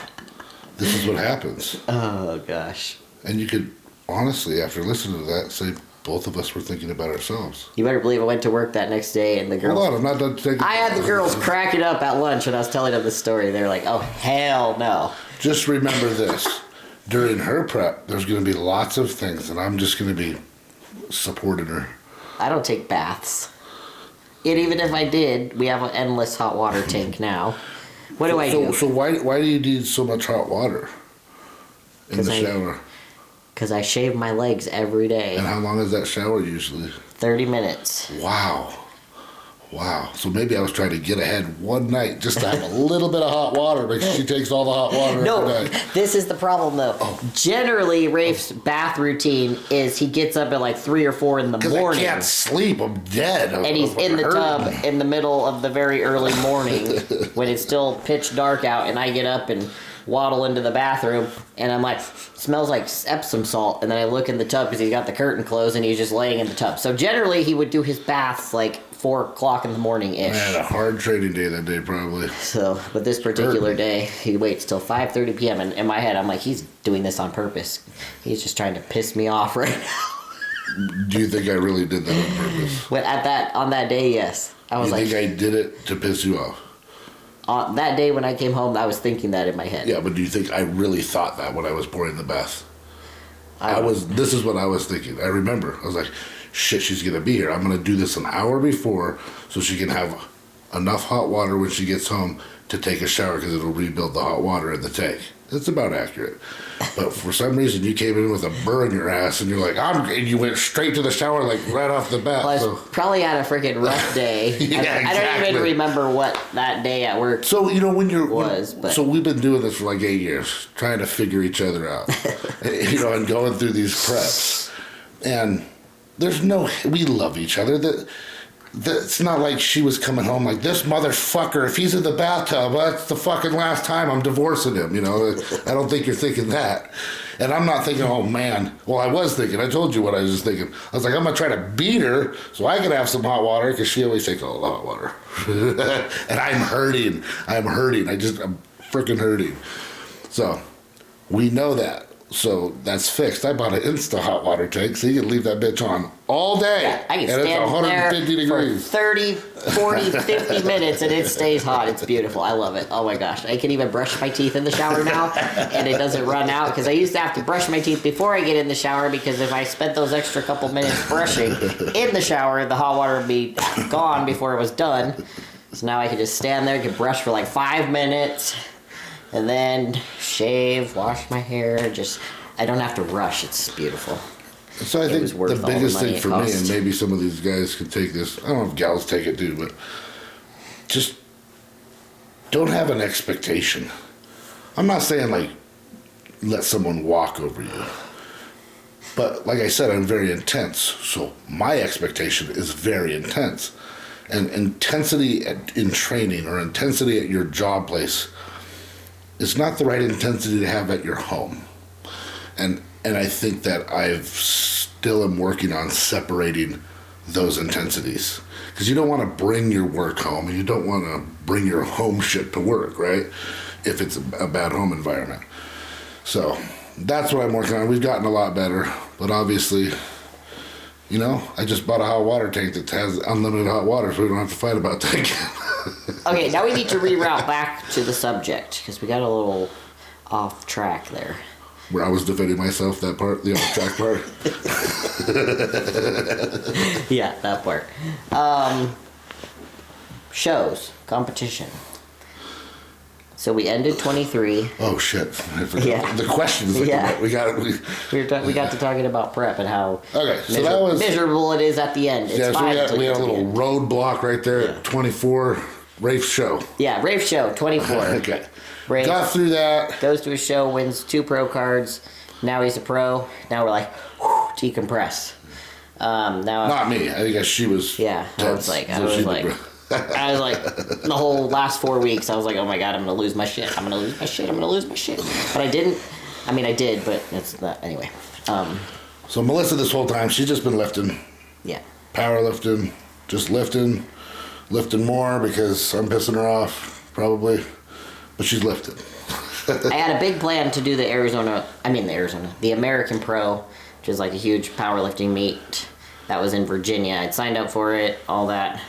this is what happens. Oh, gosh. And you could, honestly, after listening to that, say both of us were thinking about ourselves. You better believe I went to work that next day and the girls... Hold on, I'm not done taking... I had the girls cracking up at lunch when I was telling them the story. They were like, oh, hell no. Just remember this. During her prep, there's going to be lots of things, and I'm just going to be supporting her. I don't take baths. And even if I did, we have an endless hot water tank now. What do I do? So why do you need so much hot water? In the shower. Because I shave my legs every day. And how long is that shower usually? 30 minutes. Wow. So maybe I was trying to get ahead one night just to have a little bit of hot water because she takes all the hot water every night. This is the problem though. Oh. Generally, Rafe's bath routine is he gets up at like 3 or 4 in the morning. I can't sleep. I'm dead. And he's in the tub in the middle of the very early morning when it's still pitch dark out, and I get up and waddle into the bathroom, and I'm like, smells like Epsom salt, and then I look in the tub because he's got the curtain closed and he's just laying in the tub. So generally he would do his baths like 4 o'clock in the morning-ish. I had a hard training day that day probably. So, but this particular day, he waits till 5:30 p.m. and in my head I'm like, he's doing this on purpose. He's just trying to piss me off right now. Do you think I really did that on purpose? Well, on that day, yes. I was You think I did it to piss you off? That day when I came home, I was thinking that in my head. Yeah, but do you think I really thought that when I was pouring the bath? This is what I was thinking. I remember. I was like, shit, she's going to be here. I'm going to do this an hour before so she can have enough hot water when she gets home to take a shower because it'll rebuild the hot water in the tank. It's about accurate. But for some reason, you came in with a burr in your ass and you're like, and you went straight to the shower like right off the bat. Well, I was probably had a freaking rough day. I don't even remember what that day at work so, but... So we've been doing this for like 8 years, trying to figure each other out, and going through these preps. And we love each other. It's not like she was coming home like, this motherfucker, if he's in the bathtub, that's the fucking last time I'm divorcing him, I don't think you're thinking that. And I'm not thinking, oh man. Well, I was thinking. I told you what I was just thinking. I was like, I'm going to try to beat her so I can have some hot water because she always takes all the hot water. And I'm hurting. I'm freaking hurting. So we know that. So that's fixed. I bought an Insta hot water tank so you can leave that bitch on all day. Yeah, I can and stand it's 150 there degrees. For 30, 40, 50 minutes and it stays hot. It's beautiful. I love it. Oh my gosh. I can even brush my teeth in the shower now and it doesn't run out because I used to have to brush my teeth before I get in the shower because if I spent those extra couple minutes brushing in the shower, the hot water would be gone before it was done. So now I can just stand there, can brush for like 5 minutes. And then shave, wash my hair, I don't have to rush. It's beautiful. So I think the biggest thing for me, and maybe some of these guys can take this, I don't know if gals take it too, but just don't have an expectation. I'm not saying like let someone walk over you. But like I said, I'm very intense. So my expectation is very intense. And intensity in training or intensity at your job place is not the right intensity to have at your home. And I think that I've still am working on separating those intensities. Because you don't want to bring your work home and you don't want to bring your home shit to work, right? If it's a bad home environment. So that's what I'm working on. We've gotten a lot better. But obviously, I just bought a hot water tank that has unlimited hot water so we don't have to fight about that again. Okay, now we need to reroute back to the subject because we got a little off track there. Where I was defending myself, that part, the off track part. Yeah, that part. Shows, competition. So we ended 23. Oh shit! I forgot. Yeah. The questions. Yeah. We got to talking about prep and how so that was miserable it is at the end. It's so we had a little roadblock right there at 24. Rafe's show. Yeah, Rafe show 24. Okay. Rafe got through that. Goes to a show, wins 2 pro cards. Now he's a pro. Now we're like, decompress. Now not me. I guess she was. Yeah, tense, I was like, the whole last 4 weeks, I was like, oh my god, I'm gonna lose my shit. I'm gonna lose my shit. But I didn't. I mean, I did, but it's not anyway. So Melissa, this whole time, she's just been lifting. Yeah. Powerlifting, just lifting more because I'm pissing her off, probably. But she's lifted. I had a big plan to do the American Pro, which is like a huge powerlifting meet that was in Virginia. I'd signed up for it, all that.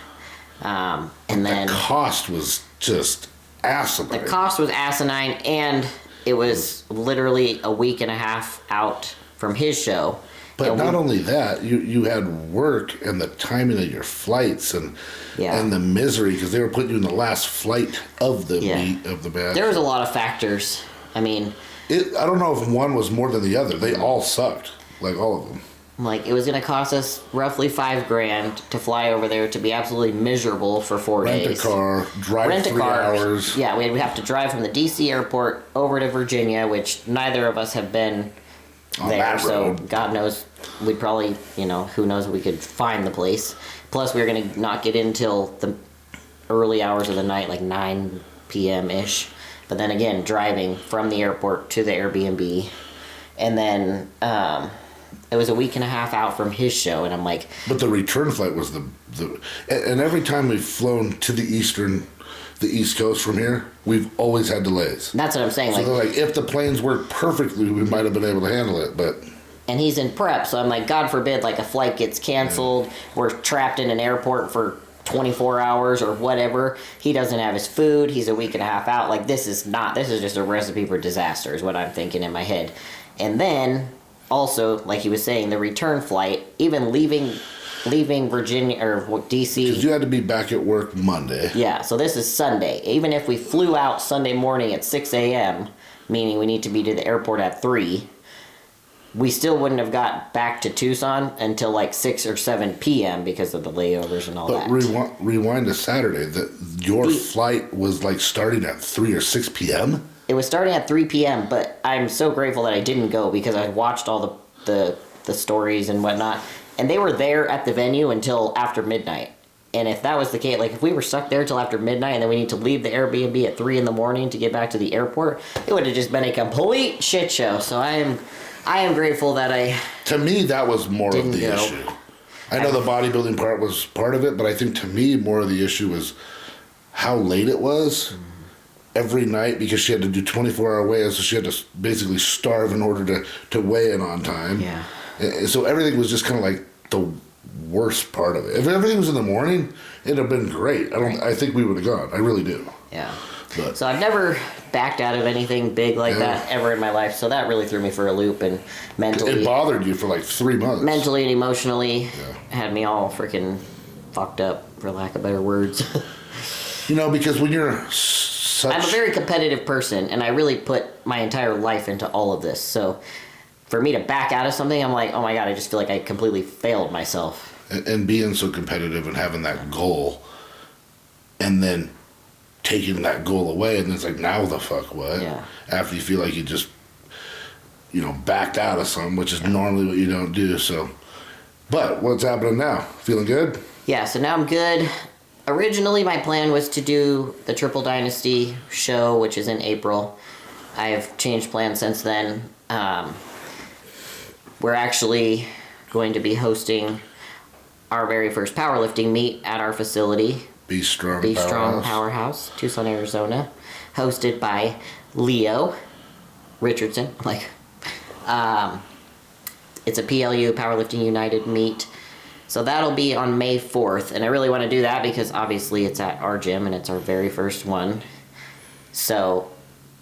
And then the cost was just asinine. The cost was asinine, and it was literally a week and a half out from his show. But not only that, you had work and the timing of your flights and the misery because they were putting you in the last flight of the meet of the match. There was a lot of factors. I mean, I don't know if one was more than the other. They all sucked, like all of them. Like, it was going to cost us roughly $5,000 to fly over there to be absolutely miserable for 4 days. Rent a car, drive 3 hours. Yeah, we'd have to drive from the D.C. airport over to Virginia, which neither of us have been On there. that So road. God knows, we'd probably, who knows, we could find the place. Plus, we were going to not get in till the early hours of the night, like 9 p.m.-ish. But then again, driving from the airport to the Airbnb. And then it was a week and a half out from his show, and I'm like... But the return flight was the and every time we've flown to the East Coast from here, we've always had delays. That's what I'm saying. So they're like, if the planes worked perfectly, we might have been able to handle it, but... And he's in prep, so I'm like, God forbid, like, a flight gets canceled, we're trapped in an airport for 24 hours or whatever. He doesn't have his food, he's a week and a half out. Like, this is just a recipe for disaster, is what I'm thinking in my head. And then, also, like he was saying, the return flight, even leaving Virginia, or D.C. Because you had to be back at work Monday. Yeah, so this is Sunday. Even if we flew out Sunday morning at 6 a.m., meaning we need to be to the airport at 3, we still wouldn't have got back to Tucson until like 6 or 7 p.m. because of the layovers and all But that. rewind to Saturday. Your flight was like starting at 3 or 6 p.m.? It was starting at 3 p.m., but I'm so grateful that I didn't go because I watched all the stories and whatnot, and they were there at the venue until after midnight. And if that was the case, like if we were stuck there till after midnight and then we need to leave the Airbnb at 3 in the morning to get back to the airport, it would have just been a complete shit show. So I am grateful that I... To me, that was more of the go. issue. I know the bodybuilding part was part of it, but I think to me, more of the issue was how late it was every night because she had to do 24-hour weigh-ins, so she had to basically starve in order to weigh in on time. Yeah. And so everything was just kind of like the worst part of it. If everything was in the morning, it'd have been great. I think we would have gone. I really do. Yeah. But So I've never backed out of anything big like Yeah. that ever in my life, so that really threw me for a loop, and it mentally bothered you for like 3 months. and emotionally had me all freaking fucked up, for lack of better words. Because when you're such... I'm a very competitive person, and I really put my entire life into all of this, so for me to back out of something, I'm like, oh my God, I just feel like I completely failed myself. And being so competitive and having that goal, and then taking that goal away, and it's like, now the fuck what? Yeah. After you feel like you just, backed out of something, which is normally what you don't do. So, but what's happening now? Feeling good? Yeah, so now I'm good. Originally, my plan was to do the Triple Dynasty show, which is in April. I've changed plans since then. We're actually going to be hosting our very first powerlifting meet at our facility, Be Strong Be Powerhouse. Strong Powerhouse, Tucson, Arizona, hosted by Leo Richardson. It's a PLU, Powerlifting United meet. So that'll be on May 4th, and I really want to do that because obviously it's at our gym and it's our very first one. So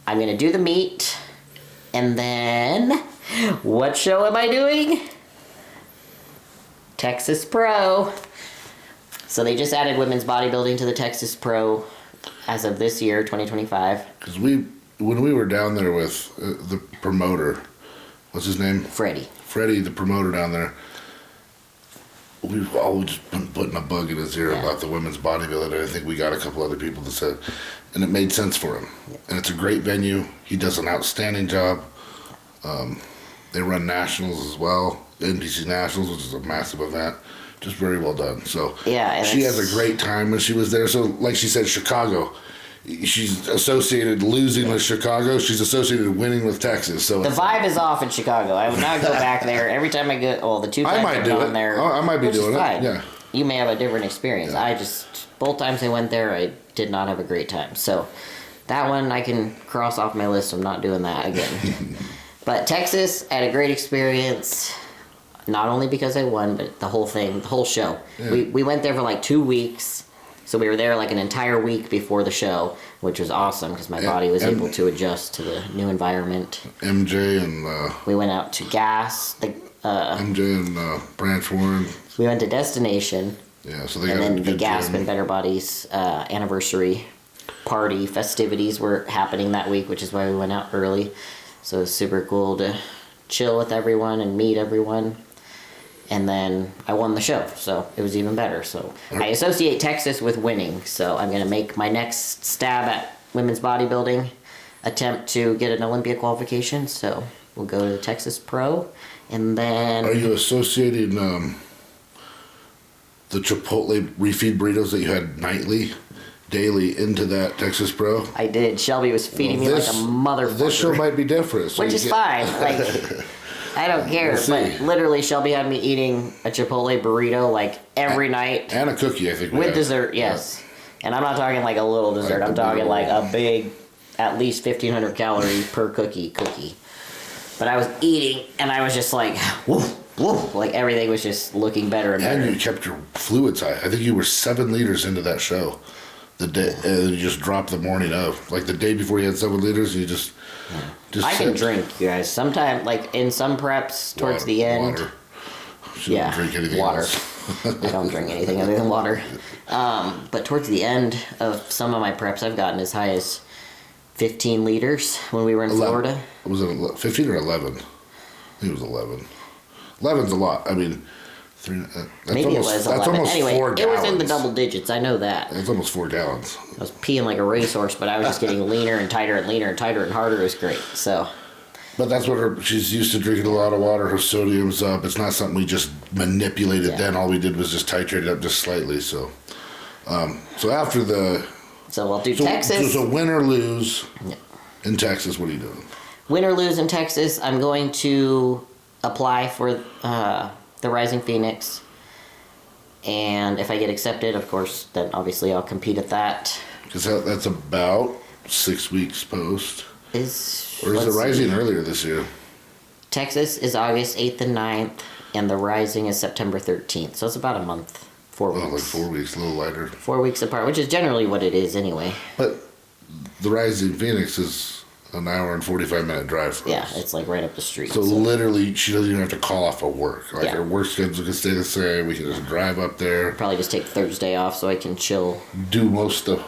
I'm going to do the meet, and then what show am I doing? Texas Pro. So they just added women's bodybuilding to the Texas Pro as of this year, 2025. Because when we were down there with the promoter, what's his name? Freddie, the promoter down there, we've all just been putting a bug in his ear about the women's bodybuilding, and I think we got a couple other people that said, and it made sense for him. And it's a great venue. He does an outstanding job. They run nationals as well, NBC Nationals, which is a massive event. Just very well done. So and she has a great time when she was there. So like she said, Chicago. She's associated losing with Chicago. She's associated winning with Texas. So the vibe is off in Chicago. I would not go back there. Every time I go, well, the 2 times might I've do gone it. there, I might be which is doing it. fine. Yeah. You may have a different experience. Yeah. Both times I went there, I did not have a great time. So that one I can cross off my list. I'm not doing that again. But Texas, I had a great experience. Not only because I won, but the whole thing, the whole show. Yeah. We went there for like 2 weeks. So we were there like an entire week before the show, which was awesome because my body was able to adjust to the new environment. MJ and We went out to Gas. MJ and Branch Warren. We went to Destination. Yeah, so they And got a then the good Gasp gym. and Better Bodies anniversary party festivities were happening that week, which is why we went out early. So it was super cool to chill with everyone and meet everyone. And then I won the show, so it was even better. So I associate Texas with winning. So I'm going to make my next stab at women's bodybuilding attempt to get an Olympia qualification. So we'll go to the Texas Pro, and then... Are you associating the Chipotle refeed burritos that you had daily into that Texas Pro? I did. Shelby was feeding me like a motherfucker. This show might be different. So which is fine. Like... I don't care, but literally Shelby had me eating a Chipotle burrito like every night. And a cookie, I think. With dessert, yes. Yeah. And I'm not talking like a little dessert. I'm talking like a big, at least 1,500 calorie per cookie. But I was eating, and I was just like, woof, woof. Like everything was just looking better and better. And you kept your fluids high. I think you were 7 liters into that show. The day, and you just dropped the morning of. Like the day before you had 7 liters, you just... I can drink, you guys. Sometimes, like in some preps, towards the end. Water. She don't drink anything water. else. I don't drink anything other than water. But towards the end of some of my preps, I've gotten as high as 15 liters when we were in Florida. Was it 15 or 11? I think it was 11. 11's a lot. I mean, maybe it was 11. That's almost anyway, 4 gallons. It was in the double digits. I know that. It's almost 4 gallons. I was peeing like a racehorse, but I was just getting leaner and tighter and leaner and tighter and harder. It was great. So. But that's what she's used to drinking a lot of water. Her sodium's up. It's not something we just manipulated then. All we did was just titrate it up just slightly. So, so after the... So we'll do Texas. So win or lose in Texas, what are you doing? Win or lose in Texas, I'm going to apply for the Rising Phoenix. And if I get accepted, of course, then obviously I'll compete at that. Because that's about 6 weeks post. Or is the Rising earlier this year? Texas is August 8th and 9th, and the Rising is September 13th. So it's about a month, 4 weeks. Oh, like 4 weeks, a little lighter. 4 weeks apart, which is generally what it is anyway. But the Rising Phoenix is an hour and 45-minute drive for us. It's like right up the street. So literally, she doesn't even have to call off of work. Like her work schedule can stay the same. We can just drive up there. Probably just take Thursday off so I can chill. Do most of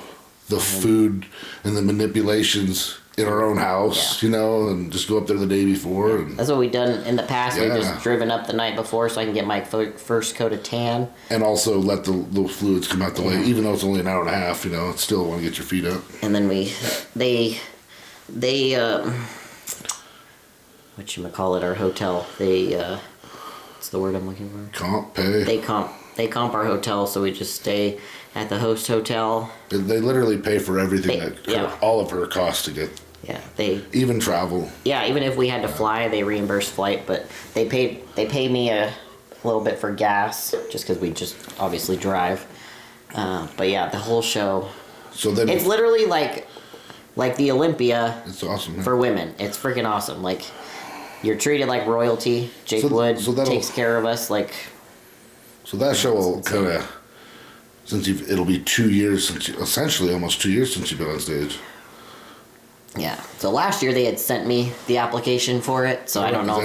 the food and the manipulations in our own house, and just go up there the day before. And that's what we've done in the past. We've just driven up the night before so I can get my first coat of tan. And also let the fluids come out the way. Even though it's only an hour and a half, it's still want to get your feet up. And then they whatchamacallit, our hotel, what's the word I'm looking for? Comp pay. They comp our hotel, so we just stay at the host hotel. They literally pay for everything all of her costs to get. Yeah, even travel. Yeah, even if we had to fly, they reimburse flight, but they pay me a little bit for gas just because we just obviously drive. But yeah, the whole show. So then it's literally like the Olympia. It's awesome for women. It's freaking awesome. Like you're treated like royalty. Jake Wood takes care of us like. So that show will kind of, it'll be 2 years essentially almost 2 years since you've been on stage. Yeah. So last year they had sent me the application for it, so I don't know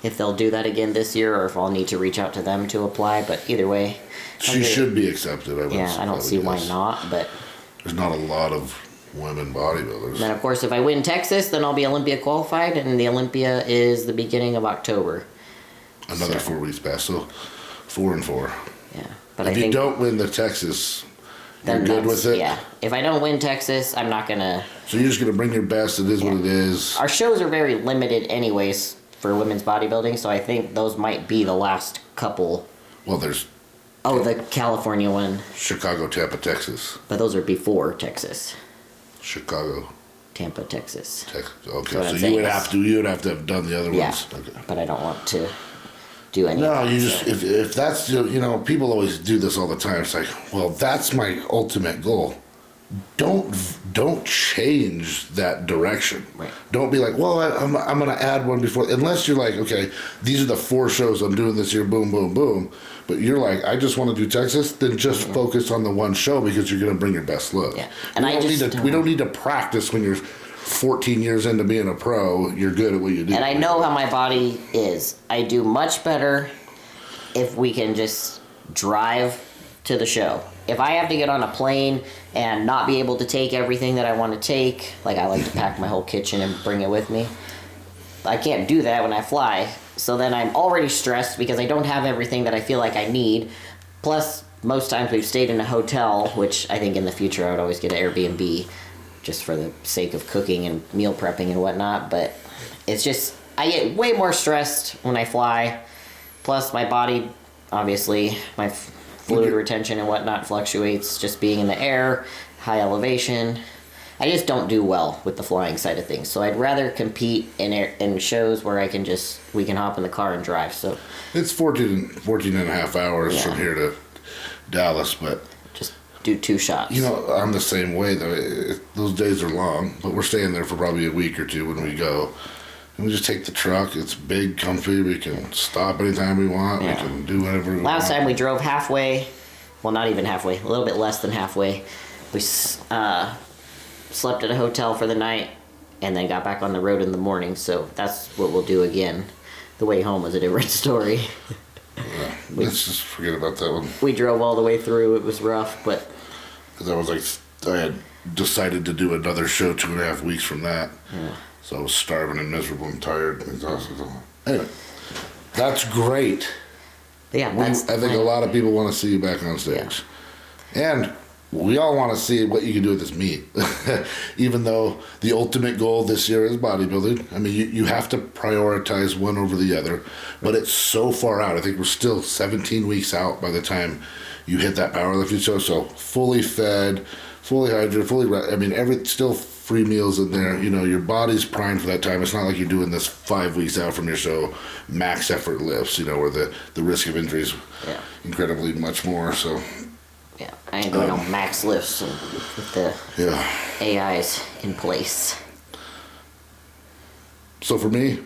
if they'll do that again this year or if I'll need to reach out to them to apply. But either way, she should be accepted. I don't see why not. But there's not a lot of women bodybuilders. And then of course, if I win Texas, then I'll be Olympia qualified, and the Olympia is the beginning of October. Another 4 weeks past, so 4 and 4. Yeah, but if you don't win the Texas, you're good with it? Yeah. If I don't win Texas, I'm not going to... So you're just going to bring your best. It is what it is. Our shows are very limited anyways for women's bodybuilding, so I think those might be the last couple. Well, there's... Oh, the California one. Chicago, Tampa, Texas. But those are before Texas. Chicago. Tampa, Texas. Okay, so you would have to have done the other ones. Okay. But I don't want to do any. No, you just if that's people always do this all the time. It's like, well, that's my ultimate goal. Don't change that direction. Right. Don't be like, well, I'm going to add one before, unless you're like, okay, these are the 4 shows I'm doing this year, boom, boom, boom. But you're like, I just want to do Texas, then just focus on the one show because you're going to bring your best look. Yeah. And we don't need to practice when you're 14 years into being a pro. You're good at what you do. And I know how my body is. I do much better if we can just drive to the show. If I have to get on a plane and not be able to take everything that I want to take, like I like to pack my whole kitchen and bring it with me, I can't do that when I fly. So then I'm already stressed because I don't have everything that I feel like I need. Plus, most times we've stayed in a hotel, which I think in the future I would always get an Airbnb just for the sake of cooking and meal prepping and whatnot. But it's just, I get way more stressed when I fly. Plus, my body, obviously, my fluid retention and whatnot fluctuates just being in the air, high elevation. I just don't do well with the flying side of things. So I'd rather compete in shows where we can hop in the car and drive. So it's 14 and a half hours from here to Dallas, but just do 2 shots. You know, I'm the same way though. Those days are long, but we're staying there for probably a week or two when we go. And we just take the truck. It's big, comfy. We can stop anytime we want. Yeah. We can do whatever we want. Last time we drove halfway, well, not even halfway, a little bit less than halfway. We slept at a hotel for the night and then got back on the road in the morning. So that's what we'll do again. The way home was a different story. Yeah, let's just forget about that one. We drove all the way through. It was rough, but because I was like, I had decided to do another show 2.5 weeks from that. Yeah. So I was starving and miserable and tired and exhausted. Anyway, that's great. Yeah, I think a lot of people want to see you back on stage. Yeah. And we all want to see what you can do with this meet. Even though the ultimate goal this year is bodybuilding. I mean, you have to prioritize one over the other. But it's so far out. I think we're still 17 weeks out by the time you hit that powerlifting show. So fully fed, fully hydrated, still free meals in there. You know, your body's primed for that time. It's not like you're doing this 5 weeks out from your show, max effort lifts, where the risk of injury is incredibly much more. So yeah, I ain't doing no max lifts with the AIs in place. So for me,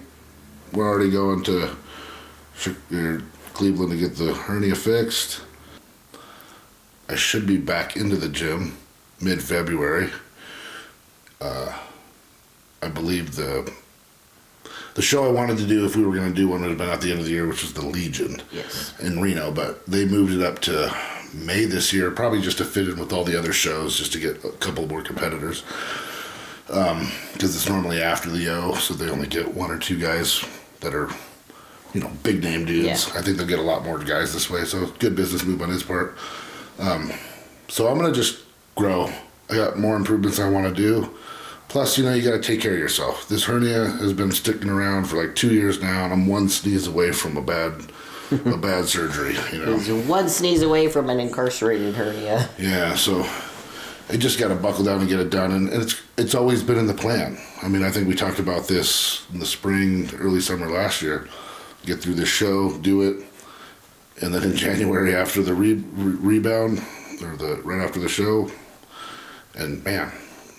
we're already going to Cleveland to get the hernia fixed. I should be back into the gym mid-February. I believe the show I wanted to do, if we were going to do one, would have been at the end of the year, which was the Legion in Reno, but they moved it up to May this year, probably just to fit in with all the other shows, just to get a couple more competitors. Because it's normally after the O, so they only get 1 or 2 guys that are, big name dudes. Yeah. I think they'll get a lot more guys this way, so good business move on his part. So I'm going to just grow. I got more improvements I want to do. Plus, you got to take care of yourself. This hernia has been sticking around for like 2 years now, and I'm one sneeze away from a bad surgery. He's one sneeze away from an incarcerated hernia. Yeah, so I just got to buckle down and get it done, and it's always been in the plan. I mean, I think we talked about this in the spring, early summer last year. Get through this show, do it, and then in January after the rebound, or right after the show, and man,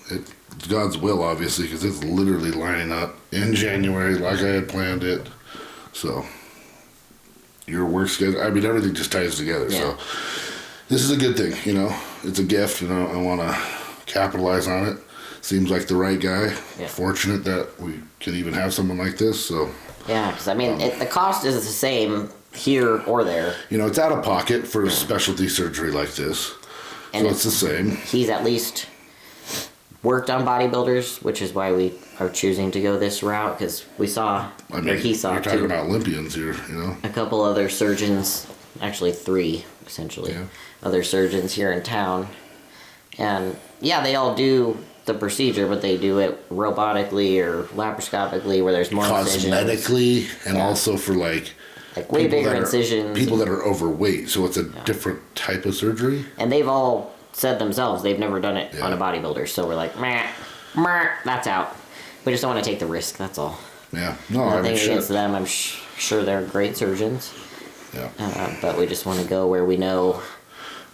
it's God's will, obviously, because it's literally lining up in January like I had planned it. So your work schedule, everything just ties together. Yeah. So this is a good thing, it's a gift, I want to capitalize on it. Seems like the right guy. Yeah. Fortunate that we could even have someone like this. So yeah, because the cost is the same here or there. it's out of pocket for specialty surgery like this. And so it's the same. He's at least worked on bodybuilders, which is why we are choosing to go this route, because he saw you're talking too, about Olympians here, a couple other surgeons, actually 3 essentially, other surgeons here in town, and they all do the procedure, but they do it robotically or laparoscopically, where there's more cosmetically, and also for like way bigger incisions. People that are overweight, so it's a different type of surgery. And they've all said themselves they've never done it on a bodybuilder, so we're like, meh, that's out. We just don't want to take the risk, that's all. Yeah, no, nothing against them. I'm sure they're great surgeons. Yeah. But we just want to go where we know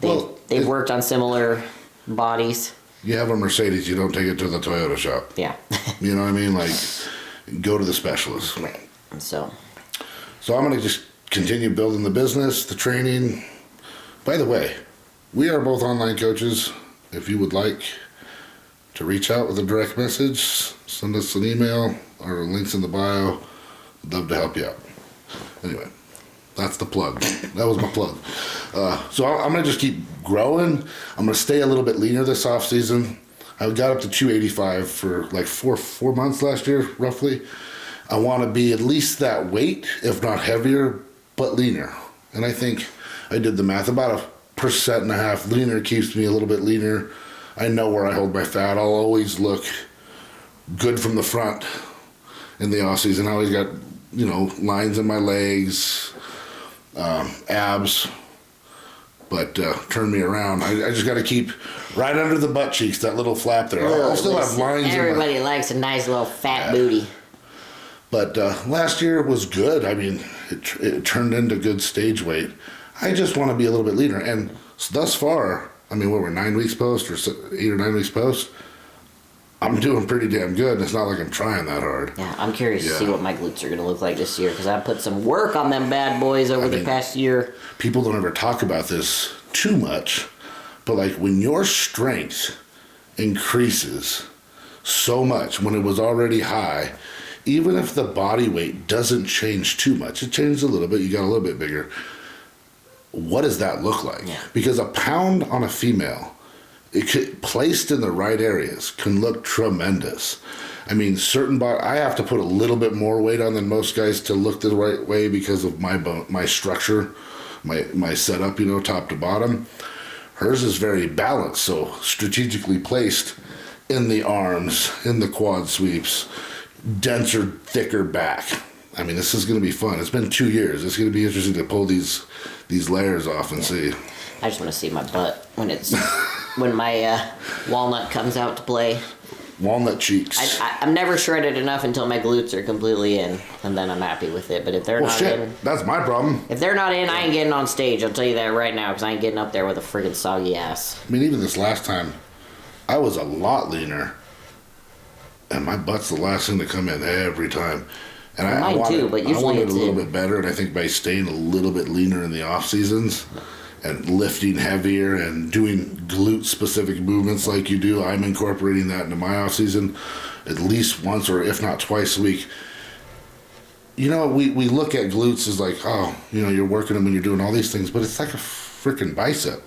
they've worked on similar bodies. You have a Mercedes, you don't take it to the Toyota shop. Yeah. You know what I mean? Like, go to the specialist. Right. So I'm going to just continue building the business, the training. By the way, we are both online coaches. If you would like to reach out with a direct message, send us an email. Our link's in the bio. I'd love to help you out. Anyway, that's the plug. That was my plug. So I'm going to just keep growing. I'm going to stay a little bit leaner this off season. I got up to 285 for like four months last year, roughly. I want to be at least that weight, if not heavier, but leaner. And I think I did the math. About 1.5% leaner keeps me a little bit leaner. I know where I hold my fat. I'll always look good from the front in the off season. I always got, lines in my legs, abs. But turn me around. I just got to keep right under the butt cheeks, that little flap there. I'll still have lines. Everybody likes a nice little fat booty. But last year was good. I mean, it turned into good stage weight. I just want to be a little bit leaner. And thus far, I mean, we're 9 weeks post or 8 or 9 weeks post. I'm doing pretty damn good. It's not like I'm trying that hard. Yeah, I'm curious to see what my glutes are going to look like this year because I put some work on them bad boys over the past year. People don't ever talk about this too much, but like when your strength increases so much when it was already high, even if the body weight doesn't change too much, it changed a little bit, you got a little bit bigger, what does that look like? Yeah. Because a pound on a female, placed in the right areas, can look tremendous. I mean, I have to put a little bit more weight on than most guys to look the right way because of my structure, my setup, top to bottom. Hers is very balanced, so strategically placed in the arms, in the quad sweeps, denser, thicker back. I mean, this is going to be fun. It's been 2 years. It's going to be interesting to pull these layers off and see. I just want to see my butt when my walnut comes out to play. Walnut cheeks. I'm never shredded enough until my glutes are completely in, and then I'm happy with it. But if they're not in, that's my problem. If they're not in, I ain't getting on stage. I'll tell you that right now, because I ain't getting up there with a friggin' soggy ass. I mean, even this last time, I was a lot leaner, and my butt's the last thing to come in every time. And I wanted it a little bit better, and I think by staying a little bit leaner in the off seasons and lifting heavier and doing glute specific movements like you do, I'm incorporating that into my off season at least once or if not twice a week. We look at glutes as like, you're working them and you're doing all these things, but it's like a freaking bicep.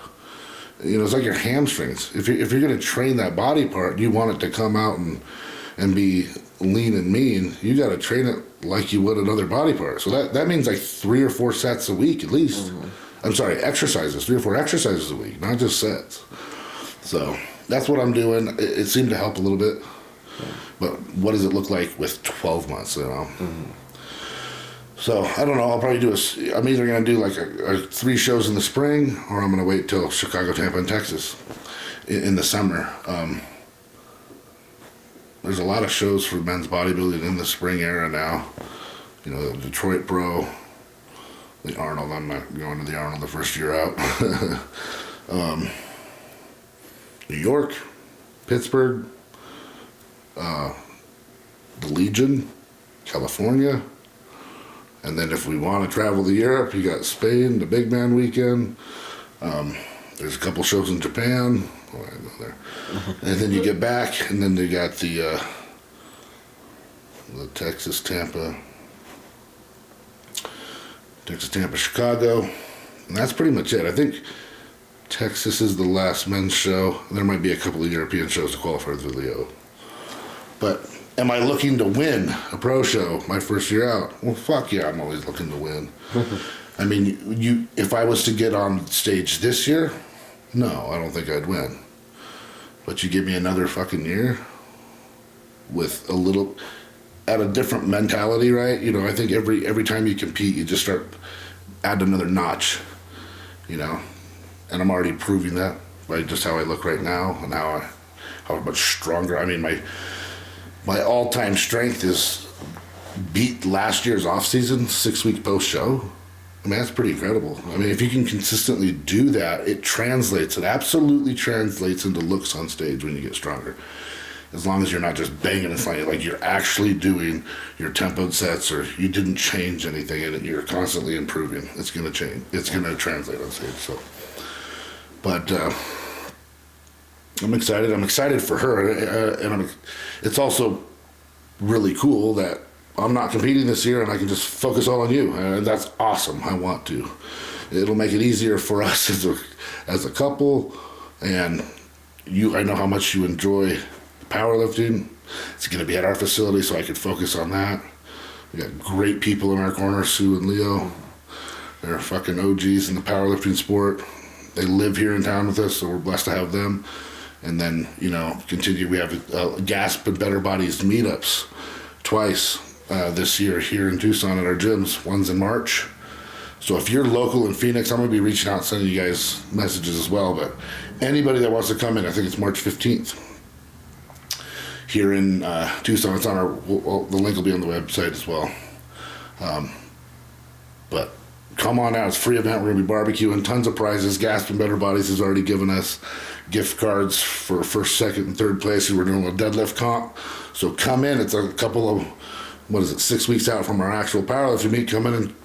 It's like your hamstrings. If you're going to train that body part, you want it to come out and be lean and mean, you got to train it like you would another body part. So that means like 3 or 4 sets a week at least. Mm-hmm. I'm sorry, exercises, 3 or 4 exercises a week, not just sets. So that's what I'm doing. It seemed to help a little bit. Yeah. But what does it look like with 12 months, Mm-hmm. So I don't know. I'll probably I'm either going to do like 3 shows in the spring, or I'm going to wait till Chicago, Tampa, and Texas in the summer. There's a lot of shows for men's bodybuilding in the spring era now. The Detroit Pro, the Arnold. I'm not going to the Arnold the first year out. New York, Pittsburgh, the Legion, California. And then if we want to travel to Europe, you got Spain, the Big Man Weekend. There's a couple shows in Japan. I go there. And then you get back, and then you got the Texas, Tampa, Chicago. And that's pretty much it. I think Texas is the last men's show. There might be a couple of European shows to qualify for the Leo. But am I looking to win a pro show my first year out? Well, fuck yeah, I'm always looking to win. I mean, if I was to get on stage this year, no, I don't think I'd win. But you give me another fucking year with at a different mentality, right? I think every time you compete, you just add another notch, And I'm already proving that by just how I look right now and how much stronger. I mean, my all-time strength is beat last year's off-season 6-week post-show. I mean, that's pretty incredible. I mean, if you can consistently do that, it absolutely translates into looks on stage when you get stronger. As long as you're not just banging and slanging, like you're actually doing your tempoed sets or you didn't change anything and you're constantly improving. It's going to change. It's going to translate on stage. So, but I'm excited. I'm excited for her. And it's also really cool that I'm not competing this year and I can just focus all on you. And that's awesome. I want to. It'll make it easier for us as a couple. And I know how much you enjoy powerlifting. It's going to be at our facility, so I could focus on that. We got great people in our corner, Sue and Leo. They're fucking OGs in the powerlifting sport. They live here in town with us, so we're blessed to have them. And then, continue. We have Gasp and Better Bodies meetups twice this year here in Tucson at our gyms. One's in March. So if you're local in Phoenix, I'm going to be reaching out, sending you guys messages as well. But anybody that wants to come in, I think it's March 15th. Here in Tucson, it's on the link will be on the website as well. But come on out, it's a free event. We're going to be barbecuing, tons of prizes. Gasp and Better Bodies has already given us gift cards for first, second, and third place. We're doing a deadlift comp. So come in, it's a couple of, 6 weeks out from our actual powerlifting meet. Come in and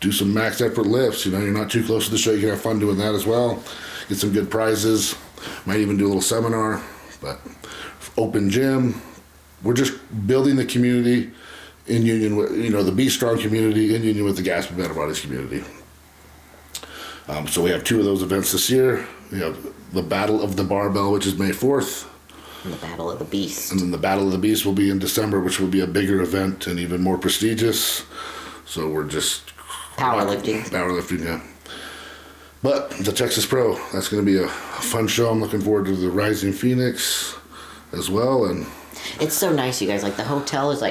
do some max effort lifts. You're not too close to the show. You can have fun doing that as well. Get some good prizes. Might even do a little seminar. But open gym. We're just building the community in union with, the Be Strong community in union with the Gasp and Better Bodies community. So we have 2 of those events this year. We have the Battle of the Barbell, which is May 4th. And the Battle of the Beast. And then the Battle of the Beast will be in December, which will be a bigger event and even more prestigious. So we're just... Powerlifting, yeah. But the Texas Pro, that's going to be a fun show. I'm looking forward to the Rising Phoenix as well. And it's so nice, you guys. Like, the hotel is,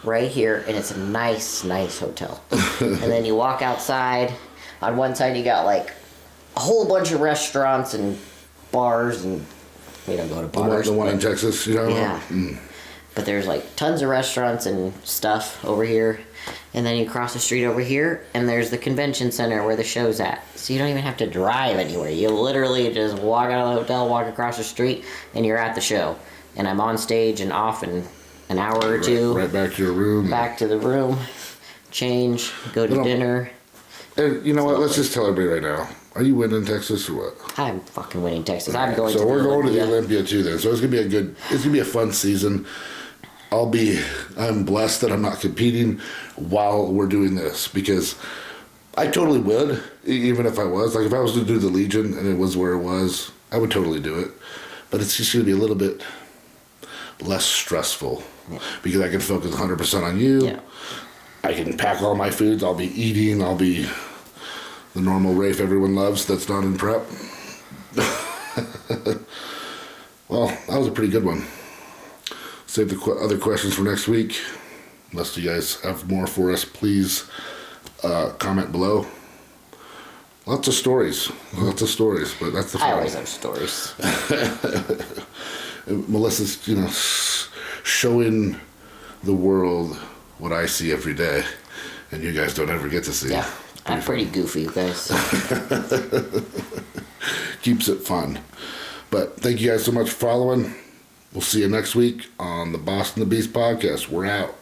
right here, and it's a nice hotel. And then you walk outside. On one side, you got, a whole bunch of restaurants and bars, and we don't go to bars. The one in Texas, Yeah. But there's, tons of restaurants and stuff over here. And then you cross the street over here, and there's the convention center where the show's at. So you don't even have to drive anywhere. You literally just walk out of the hotel, walk across the street, and you're at the show. And I'm on stage and off in an hour or two. Right back to your room. Back to the room, change, go to dinner. And you know what? Let's just tell everybody right now. Are you winning Texas or what? I'm fucking winning Texas. I'm going so to we're going Olympia. to the Olympia too then. So it's gonna be a fun season. I'm blessed that I'm not competing while we're doing this, because I totally would, even if I was. If I was to do the Legion and it was where it was, I would totally do it. But it's just going to be a little bit less stressful, because I can focus 100% on you. Yeah. I can pack all my foods. I'll be eating. I'll be the normal Rafe everyone loves that's not in prep. Well, that was a pretty good one. Save the other questions for next week. Unless you guys have more for us, please comment below. Lots of stories, but that's the fun. I always have stories. Melissa's, showing the world what I see every day, and you guys don't ever get to see. Yeah, I'm pretty goofy, you guys. Keeps it fun. But thank you guys so much for following. We'll see you next week on the Boston the Beast podcast. We're out.